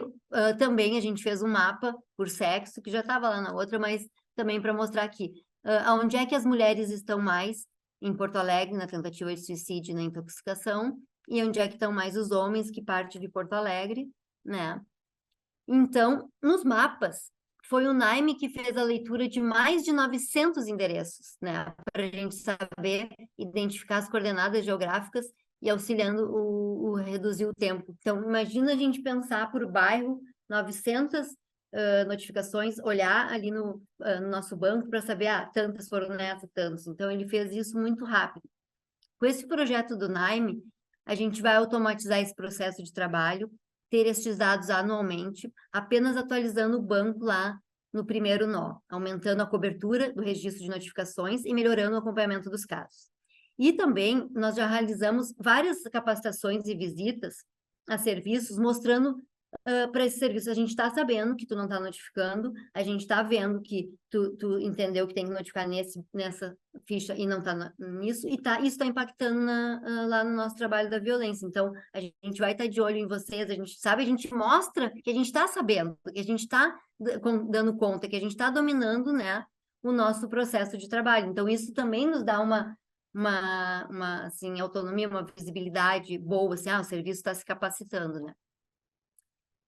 também a gente fez um mapa por sexo, que já estava lá na outra, mas também para mostrar aqui. Onde é que as mulheres estão mais em Porto Alegre, na tentativa de suicídio e na intoxicação, e onde é que estão mais os homens que partem de Porto Alegre, né? Então, nos mapas, foi o Naime que fez a leitura de mais de 900 endereços, né? Para a gente saber identificar as coordenadas geográficas e auxiliando reduzir o tempo. Então, imagina a gente pensar por bairro, 900 notificações, olhar ali no nosso banco para saber, tantas foram nessa, tantas. Então, ele fez isso muito rápido. Com esse projeto do Naime, a gente vai automatizar esse processo de trabalho, ter estes dados anualmente, apenas atualizando o banco lá no primeiro nó, aumentando a cobertura do registro de notificações e melhorando o acompanhamento dos casos. E também nós já realizamos várias capacitações e visitas a serviços, mostrando para esse serviço, a gente está sabendo que tu não está notificando, a gente está vendo que tu entendeu que tem que notificar nessa ficha e não está nisso, e isso está impactando lá no nosso trabalho da violência. Então, a gente vai estar de olho em vocês, a gente sabe, a gente mostra que a gente está sabendo, que a gente está dando conta, que a gente está dominando, né, o nosso processo de trabalho. Então, isso também nos dá uma assim, autonomia, uma visibilidade boa, assim, o serviço está se capacitando, né?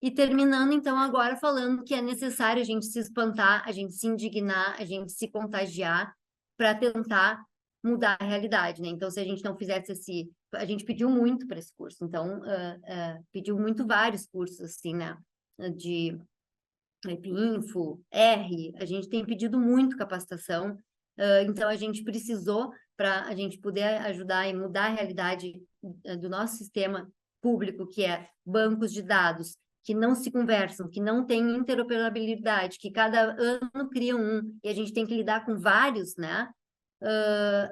E terminando, então, agora falando que é necessário a gente se espantar, a gente se indignar, a gente se contagiar para tentar mudar a realidade, né? Então, se a gente não fizesse a gente pediu muito para esse curso, então, pediu muito vários cursos, assim, né? De Epinfo, R, a gente tem pedido muito capacitação, então a gente precisou, para a gente poder ajudar e mudar a realidade do nosso sistema público, que é bancos de dados que não se conversam, que não têm interoperabilidade, que cada ano criam um, e a gente tem que lidar com vários, né?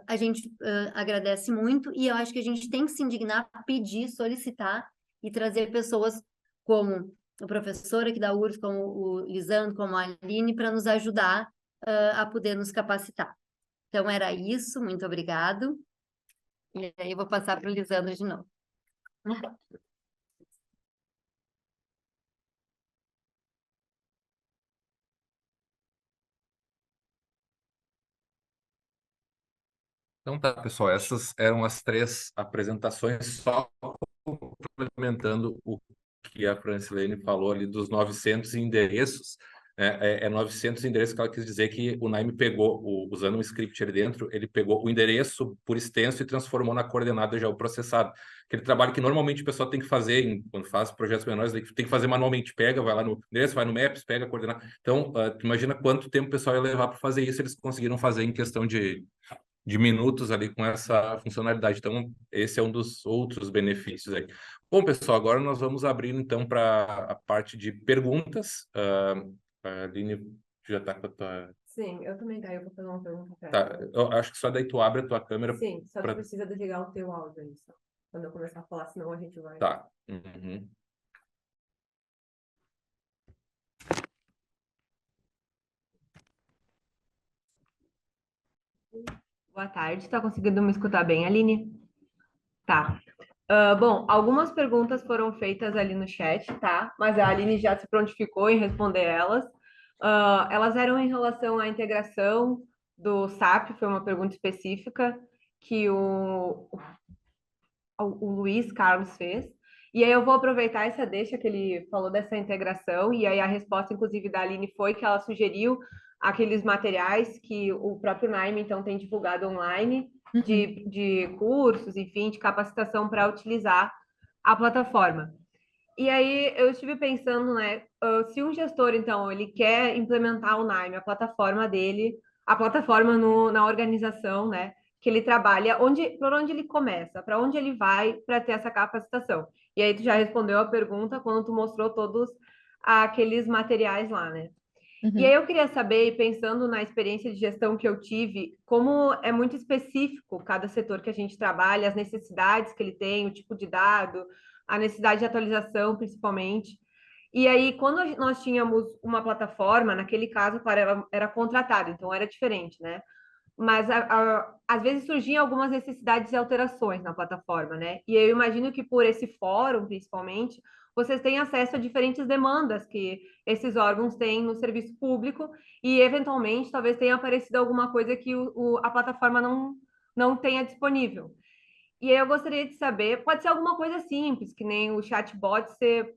A gente agradece muito, e eu acho que a gente tem que se indignar, pedir, solicitar e trazer pessoas como o professor aqui da URSS, como o Lisandro, como a Aline, para nos ajudar a poder nos capacitar. Então, era isso, muito obrigado. E aí eu vou passar para o Lisandro de novo. Então tá, pessoal, essas eram as 3 apresentações, só complementando o que a Francilene falou ali dos 900 endereços. 900 endereços que ela quis dizer que o Naime pegou, usando um script ali dentro, ele pegou o endereço por extenso e transformou na coordenada já o processado. Aquele trabalho que normalmente o pessoal tem que fazer quando faz projetos menores, tem que fazer manualmente, pega, vai lá no endereço, vai no Maps, pega a coordenada. Então, tu imagina quanto tempo o pessoal ia levar para fazer isso, eles conseguiram fazer em questão de minutos ali com essa funcionalidade. Então, esse é um dos outros benefícios aí. Bom, pessoal, agora nós vamos abrir então para a parte de perguntas. A Aline já está com a tua... Sim, eu também tá. Eu vou fazer uma pergunta para Tá, ela. eu acho que só daí tu abre a tua câmera. Sim, só pra... tu precisa desligar o teu áudio aí, só. Quando eu começar a falar, senão a gente vai... Tá. Uhum. Boa tarde, tá conseguindo me escutar bem, Aline? Tá. Bom, algumas perguntas foram feitas ali no chat, tá? Mas a Aline já se prontificou em responder elas. Elas eram em relação à integração do SAP, foi uma pergunta específica que o Luiz Carlos fez. E aí eu vou aproveitar essa deixa que ele falou dessa integração, e aí a resposta, inclusive, da Aline foi que ela sugeriu aqueles materiais que o próprio Naime, então, tem divulgado online, de cursos, enfim, de capacitação para utilizar a plataforma. E aí eu estive pensando, né, se um gestor, então, ele quer implementar o Naime, a plataforma dele, a plataforma na organização, né, que ele trabalha, por onde ele começa, para onde ele vai para ter essa capacitação. E aí tu já respondeu a pergunta quando tu mostrou todos aqueles materiais lá, né? E aí eu queria saber, pensando na experiência de gestão que eu tive, como é muito específico cada setor que a gente trabalha, as necessidades que ele tem, o tipo de dado, a necessidade de atualização, principalmente. E aí, quando nós tínhamos uma plataforma, naquele caso, claro, era contratado, então era diferente, né? Mas às vezes surgiam algumas necessidades de alterações na plataforma, né? E eu imagino que por esse fórum, principalmente, vocês têm acesso a diferentes demandas que esses órgãos têm no serviço público e, eventualmente, talvez tenha aparecido alguma coisa que a plataforma não tenha disponível. E aí eu gostaria de saber, pode ser alguma coisa simples, que nem o chatbot ser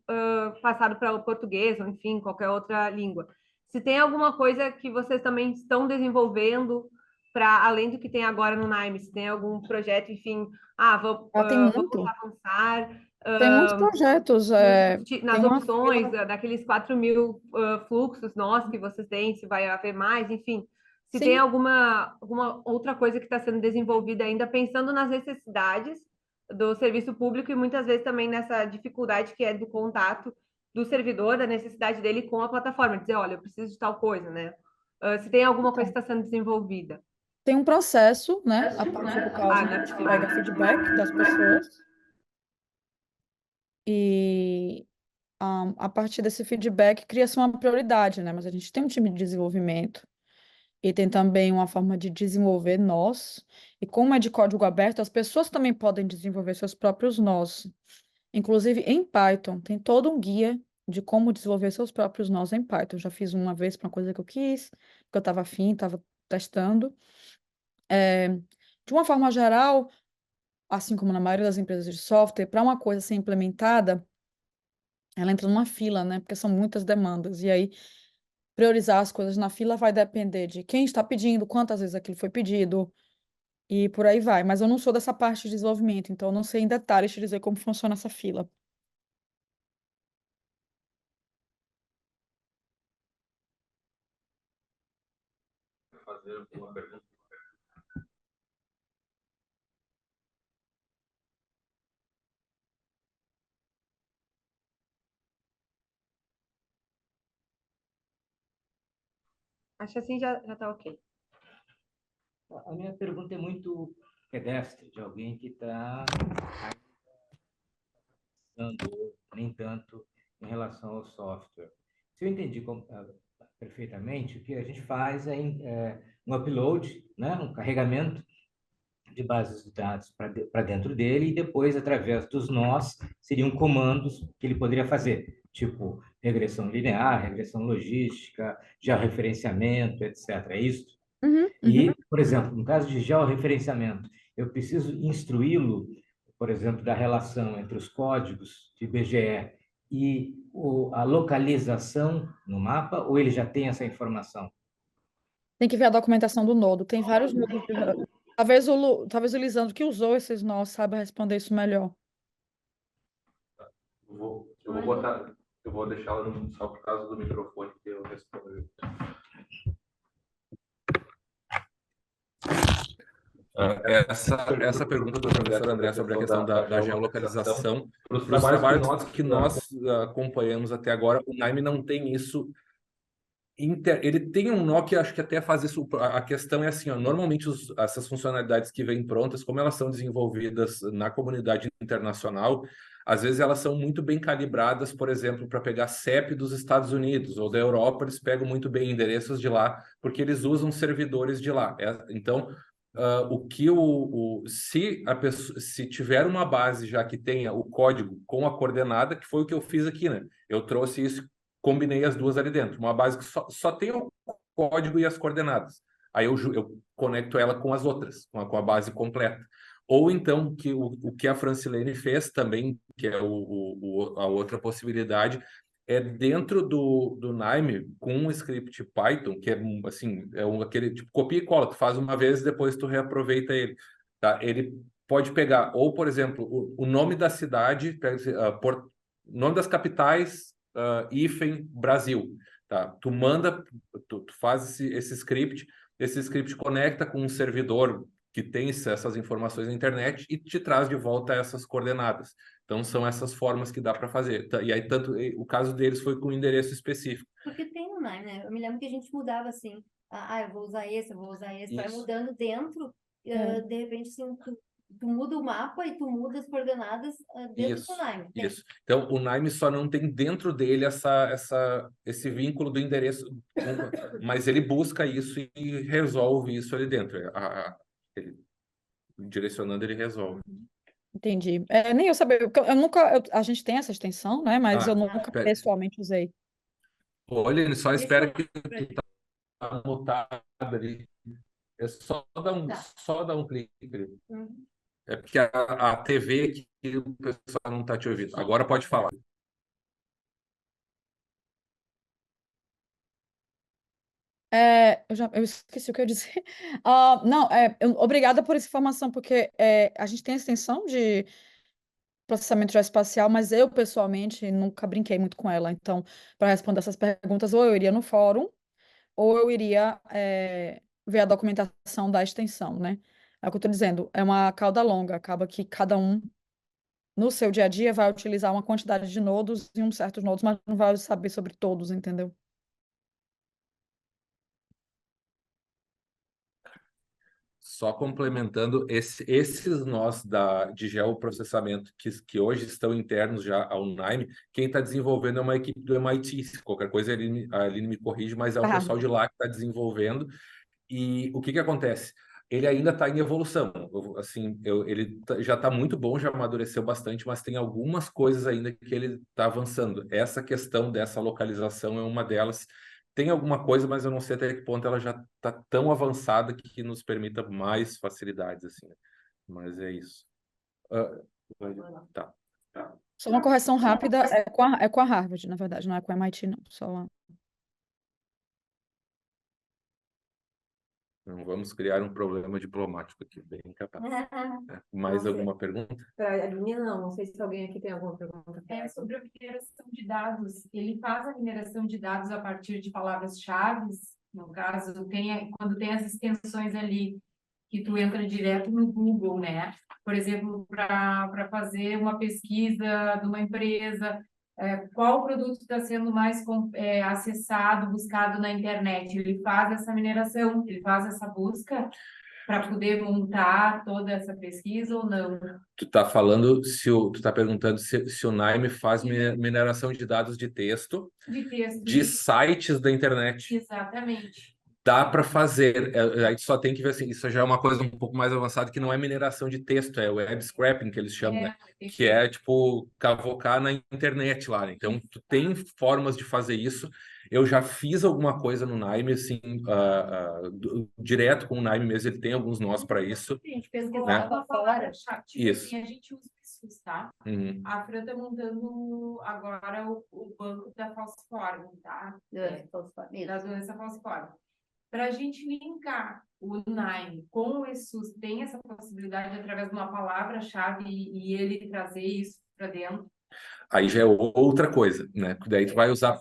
passado para o português, ou enfim, qualquer outra língua. Se tem alguma coisa que vocês também estão desenvolvendo para além do que tem agora no Naime, se tem algum projeto, enfim, Tem vamos muito. avançar Tem muitos projetos. nas Tem uma opções fila. daqueles 4.000 fluxos nossos que vocês têm, se vai haver mais, enfim. Se tem Sim, alguma outra coisa que está sendo desenvolvida ainda, pensando nas necessidades do serviço público e muitas vezes também nessa dificuldade que é do contato do servidor, da necessidade dele com a plataforma, dizer, olha, eu preciso de tal coisa, né? Se tem alguma coisa então, que está sendo desenvolvida. tem um processo, né? A partir do caso, Não a é gente possível. pega feedback das pessoas e a partir desse feedback cria-se uma prioridade, né? Mas a gente tem um time de desenvolvimento e tem também uma forma de desenvolver nós. E como é de código aberto, as pessoas também podem desenvolver seus próprios nós. Inclusive em Python, tem todo um guia de como desenvolver seus próprios nós em Python. Eu já fiz uma vez para uma coisa que eu quis, porque eu estava afim, estava testando. De uma forma geral, assim como na maioria das empresas de software, para uma coisa ser implementada, ela entra numa fila, né? Porque são muitas demandas. E aí, priorizar as coisas na fila vai depender de quem está pedindo, quantas vezes aquilo foi pedido, e por aí vai. Mas eu não sou dessa parte de desenvolvimento, então eu não sei em detalhes te dizer como funciona essa fila. Fazer uma pergunta. Acho que assim já tá ok. A minha pergunta é muito pedestre, de alguém que está usando nem tanto em relação ao software. Se eu entendi perfeitamente, o que a gente faz é um upload, né, um carregamento de bases de dados para dentro dele e depois, através dos nós, seriam comandos que ele poderia fazer, tipo regressão linear, regressão logística, georreferenciamento, etc. É isso? E, por exemplo, no caso de georreferenciamento, eu preciso instruí-lo, por exemplo, da relação entre os códigos de IBGE e a localização no mapa, ou ele já tem essa informação? Tem que ver a documentação do nodo. Tem vários nodos. Talvez o Lisandro que usou esses nós saiba responder isso melhor. Eu vou deixá-la só por causa do microfone que eu respondo. Essa pergunta do professor André sobre a questão da geolocalização, para os trabalhos que nós acompanhamos até agora, o NIME não tem isso. Ele tem um nó que acho que até faz isso. A questão é assim, ó, normalmente essas funcionalidades que vêm prontas, como elas são desenvolvidas na comunidade internacional, às vezes elas são muito bem calibradas, por exemplo, para pegar CEP dos Estados Unidos ou da Europa, eles pegam muito bem endereços de lá, porque eles usam servidores de lá. Então, se tiver uma base já que tenha o código com a coordenada, que foi o que eu fiz aqui, né? Eu trouxe isso, combinei as duas ali dentro. Uma base que só tem o código e as coordenadas. Aí eu conecto ela com as outras, com a base completa. Ou então, o que a Francilene fez também, que é a outra possibilidade, é dentro do NIME, com um script Python, que é assim, aquele tipo copia e cola, tu faz uma vez, depois tu reaproveita ele. Tá? Ele pode pegar, ou, por exemplo, o nome da cidade, nome das capitais, hífen Brasil. Tá? Tu faz esse script conecta com um servidor que tem essas informações na internet e te traz de volta essas coordenadas. Então, são essas formas que dá para fazer. E aí, o caso deles foi com um endereço específico. Porque tem no Nine, né? Eu me lembro que a gente mudava assim. Eu vou usar esse, eu vou usar esse. Vai mudando dentro. De repente, assim, tu muda o mapa e tu muda as coordenadas dentro do Nine. Isso. Então, o Nime só não tem dentro dele esse vínculo do endereço, mas ele busca isso e resolve isso ali dentro. Direcionando, ele resolve. Entendi. Nem eu sabia. A gente tem essa extensão, né? Mas eu nunca pessoalmente usei. Olha, só espera que tá mutado ali. É só dar um clique ali. É porque a TV que o pessoal não está te ouvindo. Agora pode falar. Eu esqueci o que eu ia dizer. Não, obrigada por essa informação, porque a gente tem a extensão de processamento geoespacial, mas eu, pessoalmente, nunca brinquei muito com ela. Então, para responder essas perguntas, ou eu iria no fórum, ou eu iria ver a documentação da extensão, né? É o que eu estou dizendo, é uma cauda longa, acaba que cada um, no seu dia a dia, vai utilizar uma quantidade de nodos e certos nodos, mas não vai saber sobre todos, entendeu? Só complementando, esses nós de geoprocessamento que hoje estão internos já ao Nime, quem está desenvolvendo é uma equipe do MIT. Se qualquer coisa, a Aline me corrige, mas é o pessoal de lá que está desenvolvendo. E o que acontece? Ele ainda está em evolução. Assim, ele já está muito bom, já amadureceu bastante, mas tem algumas coisas ainda que ele está avançando. Essa questão dessa localização é uma delas. Tem alguma coisa, mas eu não sei até que ponto ela já está tão avançada que nos permita mais facilidades, assim. Mas é isso. Tá. Só uma correção rápida, é com a Harvard, na verdade, não é com a MIT, não. Só lá. Não vamos criar um problema diplomático aqui, bem capaz. Mais alguma pergunta? Para a Aline, não sei se alguém aqui tem alguma pergunta. Sobre a mineração de dados. Ele faz a mineração de dados a partir de palavras-chave, no caso, quando tem as extensões ali, que tu entra direto no Google, né? Por exemplo, para fazer uma pesquisa de uma empresa, qual produto está sendo mais acessado, buscado na internet. Ele faz essa mineração, ele faz essa busca para poder montar toda essa pesquisa ou não? Tu tá perguntando se o NIME faz mineração de dados de texto De texto. de sites da internet. Exatamente. Dá para fazer, aí tu só tem que ver assim, isso já é uma coisa um pouco mais avançada, que não é mineração de texto, é web scraping que eles chamam, né? Que é tipo cavocar na internet lá, né? Então tu tem formas de fazer isso. Eu já fiz alguma coisa no NIME, assim, direto com o NIME mesmo, ele tem alguns nós para isso. A gente pesquisava fora. Isso. Assim, a gente usa isso, tá? Uhum. A Fran tá montando agora o banco da falciforme, tá? Da doença falciforme. Para a gente linkar o NIME com o ESUS, tem essa possibilidade através de uma palavra-chave e ele trazer isso para dentro? Aí já é outra coisa, né? Daí tu vai usar,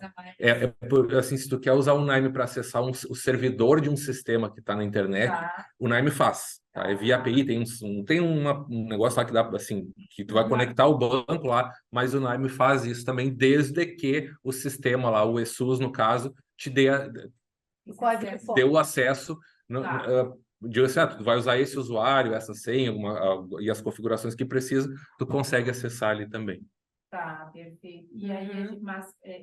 assim, se tu quer usar o NIME para acessar o servidor de um sistema que está na internet, o NIME faz. Tá? É via API, tem um negócio lá que dá assim, que tu vai conectar o banco lá, mas o NIME faz isso também, desde que o sistema lá, o ESUS no caso, te dê o acesso tu vai usar esse usuário, essa senha, e as configurações que precisa, tu consegue acessar ali também. Tá, perfeito. E aí,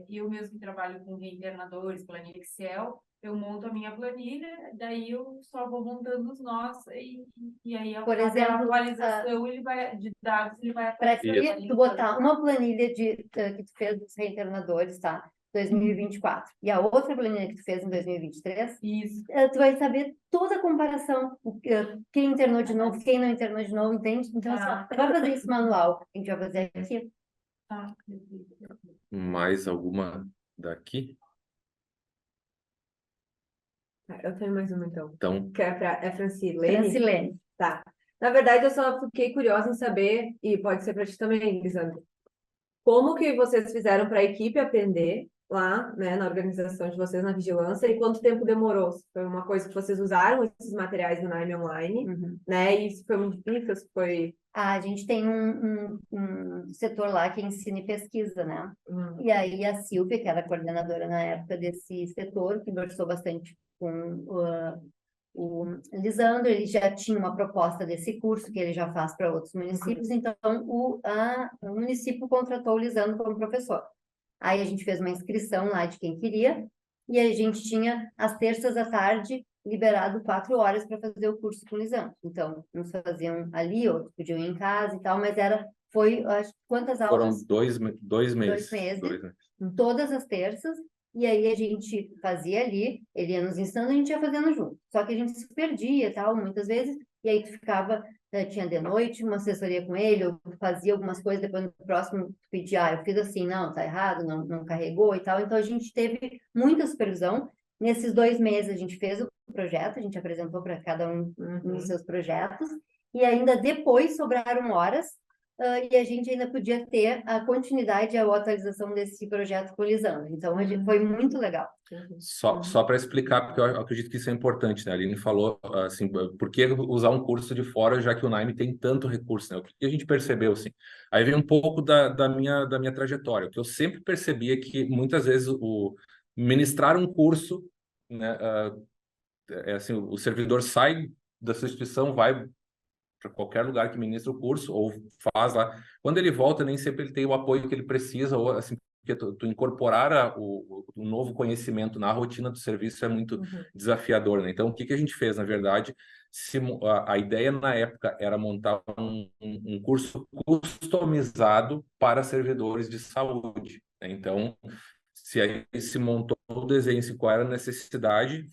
eu mesmo que trabalho com reinternadores, planilha Excel, eu monto a minha planilha, daí eu só vou montando os nós, e aí Por exemplo, a atualização de dados, ele vai para tu botar uma planilha que tu fez dos reinternadores, tá? 2024, e a outra planilha que tu fez em 2023, isso. Tu vai saber toda a comparação, quem internou de novo, quem não internou de novo, entende? Então, assim, vai fazer isso manual, a gente vai fazer aqui. Tá. Mais alguma daqui? Eu tenho mais uma, então. Que é Francilene? Francilene. Tá. Na verdade, eu só fiquei curiosa em saber, e pode ser para ti também, Lisandro, como que vocês fizeram para a equipe aprender lá, né, na organização de vocês, na vigilância, e quanto tempo demorou? Se foi uma coisa que vocês usaram esses materiais do NIME online, né, e se foi muito difícil, se foi... A gente tem um setor lá que ensina e pesquisa, né? E aí a Silvia, que era coordenadora na época desse setor, conversou bastante com o Lisandro, ele já tinha uma proposta desse curso que ele já faz para outros municípios, então o município contratou o Lisandro como professor. Aí a gente fez uma inscrição lá de quem queria, e a gente tinha às terças à tarde liberado 4 horas para fazer o curso com o Lisandro. Então, uns faziam ali, outros podiam ir em casa e tal, mas acho, quantas aulas? Foram 2 meses. 2 meses, todas as terças, e aí a gente fazia ali, ele ia nos ensinando, a gente ia fazendo junto. Só que a gente se perdia, tal, muitas vezes, e aí tu ficava, tinha de noite uma assessoria com ele, ou fazia algumas coisas, depois no próximo tu pedia, eu fiz assim, não, tá errado, não carregou e tal. Então a gente teve muita supervisão. Nesses 2 meses a gente fez o projeto, a gente apresentou para cada um dos seus projetos, e ainda depois sobraram horas, e a gente ainda podia ter a continuidade e a atualização desse projeto com o Lisandro. Então, foi muito legal. Só para explicar, porque eu acredito que isso é importante, né? A Aline falou, assim, por que usar um curso de fora, já que o NIME tem tanto recurso, né? O que a gente percebeu, assim? Aí vem um pouco da minha trajetória. O que eu sempre percebia que, muitas vezes, ministrar um curso, né? Assim, o servidor sai da sua instituição, vai para qualquer lugar que ministra o curso ou faz lá. Quando ele volta, nem sempre ele tem o apoio que ele precisa, ou assim, porque tu incorporar o novo conhecimento na rotina do serviço é muito desafiador, né? Então, o que a gente fez, na verdade, a ideia na época era montar um curso customizado para servidores de saúde, né? Então, se montou o desenho, qual era a necessidade,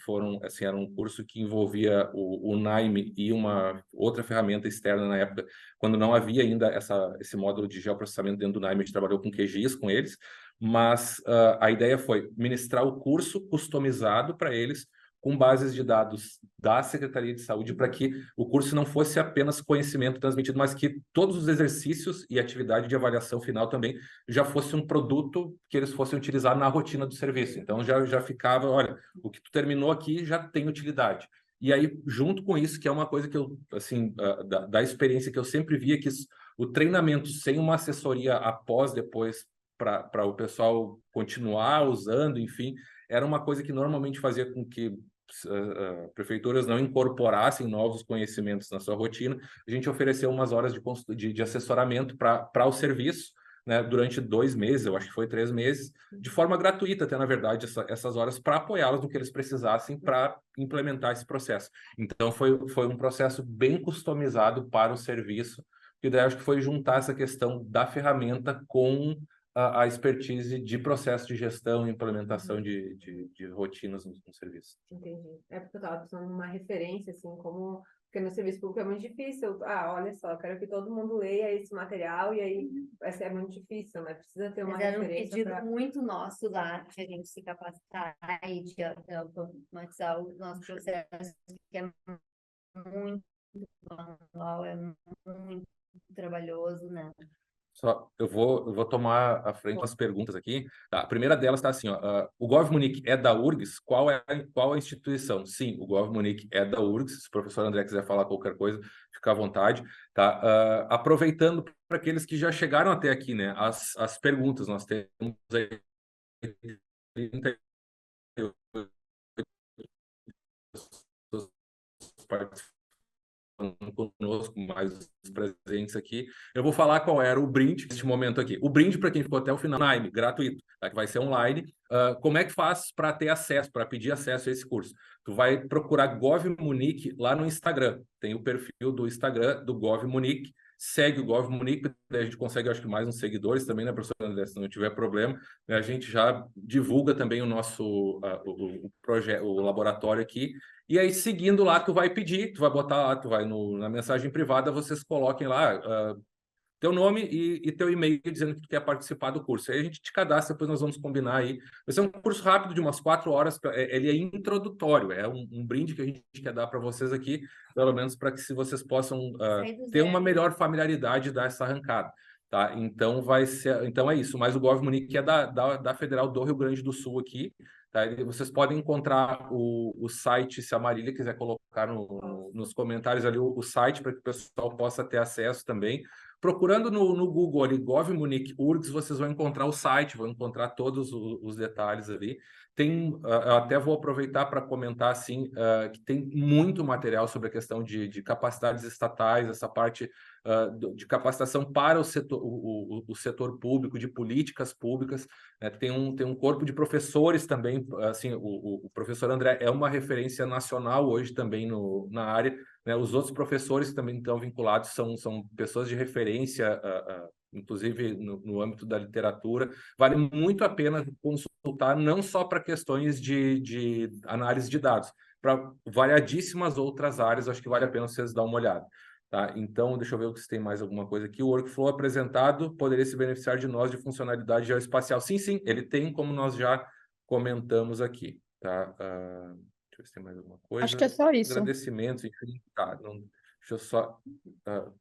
era um curso que envolvia o NIME e uma outra ferramenta externa na época, quando não havia ainda esse módulo de geoprocessamento dentro do NIME, a gente trabalhou com QGIS com eles, mas a ideia foi ministrar o curso customizado para eles, com bases de dados da Secretaria de Saúde, para que o curso não fosse apenas conhecimento transmitido, mas que todos os exercícios e atividade de avaliação final também já fosse um produto que eles fossem utilizar na rotina do serviço. Então, já ficava, olha, o que tu terminou aqui já tem utilidade. E aí, junto com isso, que é uma coisa que eu, assim, da experiência que eu sempre via, que o treinamento sem uma assessoria depois, para o pessoal continuar usando, enfim, era uma coisa que normalmente fazia com que prefeituras não incorporassem novos conhecimentos na sua rotina. A gente ofereceu umas horas de assessoramento para o serviço, né, durante 2 meses, eu acho que foi 3 meses, de forma gratuita até, na verdade, essas horas para apoiá-los no que eles precisassem para implementar esse processo. Então, foi um processo bem customizado para o serviço, e daí acho que foi juntar essa questão da ferramenta com a expertise de processo de gestão e implementação de rotinas no serviço. Entendi. É porque eu estava precisando de uma referência, assim, como... Porque no serviço público é muito difícil. Olha só, eu quero que todo mundo leia esse material, e aí vai ser muito difícil, né? Precisa ter uma referência. Era um pedido muito nosso lá, de a gente se capacitar e de automatizar o nosso processo, que é muito manual, é muito trabalhoso, né? Eu vou tomar à frente as perguntas aqui. Tá, a primeira delas está assim, ó, o Gov Munique é da URGS? Qual a instituição? Sim, o Gov Munique é da URGS. Se o professor André quiser falar qualquer coisa, fica à vontade. Tá? Aproveitando para aqueles que já chegaram até aqui, né? As perguntas, nós temos aí 38 participantes conosco, mais os presentes aqui. Eu vou falar qual era o brinde neste momento aqui. O brinde, para quem ficou até o final, Naime, gratuito, tá? Que vai ser online. Como é que faz para ter acesso, para pedir acesso a esse curso? Tu vai procurar Gov Munique lá no Instagram. Tem o perfil do Instagram do Gov Munique. Segue o Gov Munique, a gente consegue, acho que, mais uns seguidores também, né, professor André? Se não tiver problema, né, a gente já divulga também o nosso projeto, o laboratório aqui. E aí, seguindo lá, tu vai pedir, tu vai botar lá, tu vai na mensagem privada, vocês coloquem lá teu nome e teu e-mail dizendo que tu quer participar do curso. Aí a gente te cadastra, depois nós vamos combinar aí. Vai ser um curso rápido de umas 4 horas, ele é introdutório, é um brinde que a gente quer dar para vocês aqui, pelo menos para que se vocês possam ter uma melhor familiaridade dessa arrancada. Tá? Então é isso, mas o Gov Munique é da Federal do Rio Grande do Sul aqui. Tá? E vocês podem encontrar o site, se a Marília quiser colocar nos comentários ali o site para que o pessoal possa ter acesso também. Procurando no Google ali, Gov Munique URGS, vocês vão encontrar o site, vão encontrar todos os detalhes ali. Eu até vou aproveitar para comentar assim, que tem muito material sobre a questão de capacidades estatais, essa parte de capacitação para o setor público, de políticas públicas. Né? Tem um corpo de professores também, assim, o professor André é uma referência nacional hoje também na área, né? Os outros professores que também estão vinculados são pessoas de referência, inclusive no âmbito da literatura. Vale muito a pena consultar, não só para questões de análise de dados, para variadíssimas outras áreas, acho que vale a pena vocês dar uma olhada. Tá? Então, deixa eu ver se tem mais alguma coisa aqui. O workflow apresentado poderia se beneficiar de nós de funcionalidade geoespacial. Sim, ele tem, como nós já comentamos aqui. Tá? Deixa eu ver se tem mais alguma coisa. Acho que é só isso. Agradecimentos, enfim. Tá, deixa eu só...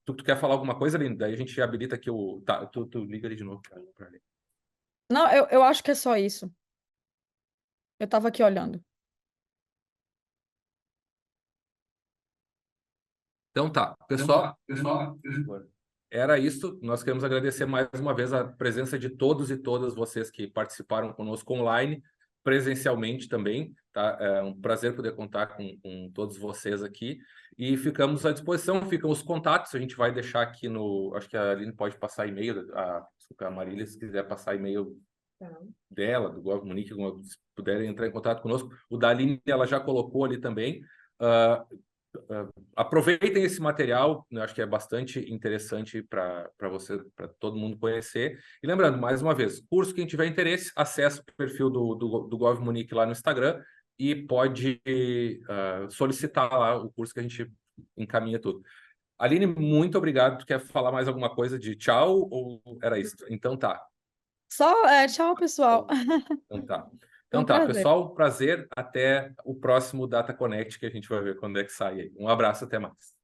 Tu quer falar alguma coisa, Aline? Daí a gente habilita aqui o... Tá, tu liga ali de novo para ali. Não, eu acho que é só isso. Eu estava aqui olhando. Então tá, pessoal, era isso. Nós queremos agradecer mais uma vez a presença de todos e todas vocês que participaram conosco online, presencialmente também. Tá? É um prazer poder contar com todos vocês aqui. E ficamos à disposição, ficam os contatos. A gente vai deixar aqui no... Acho que a Aline pode passar e-mail, a Marília, se quiser passar e-mail dela, do Gov Munique, se puderem entrar em contato conosco. O da Aline, ela já colocou ali também. Aproveitem esse material, eu acho que é bastante interessante para todo mundo conhecer. E lembrando, mais uma vez, curso, quem tiver interesse, acesse o perfil do Gov Munique lá no Instagram e pode solicitar lá o curso que a gente encaminha tudo. Aline, muito obrigado. Tu quer falar mais alguma coisa de tchau ou era isso? Então tá. Tchau, pessoal. Então tá. Então tá, pessoal, prazer. Até o próximo Data Connect, que a gente vai ver quando é que sai aí. Um abraço, até mais.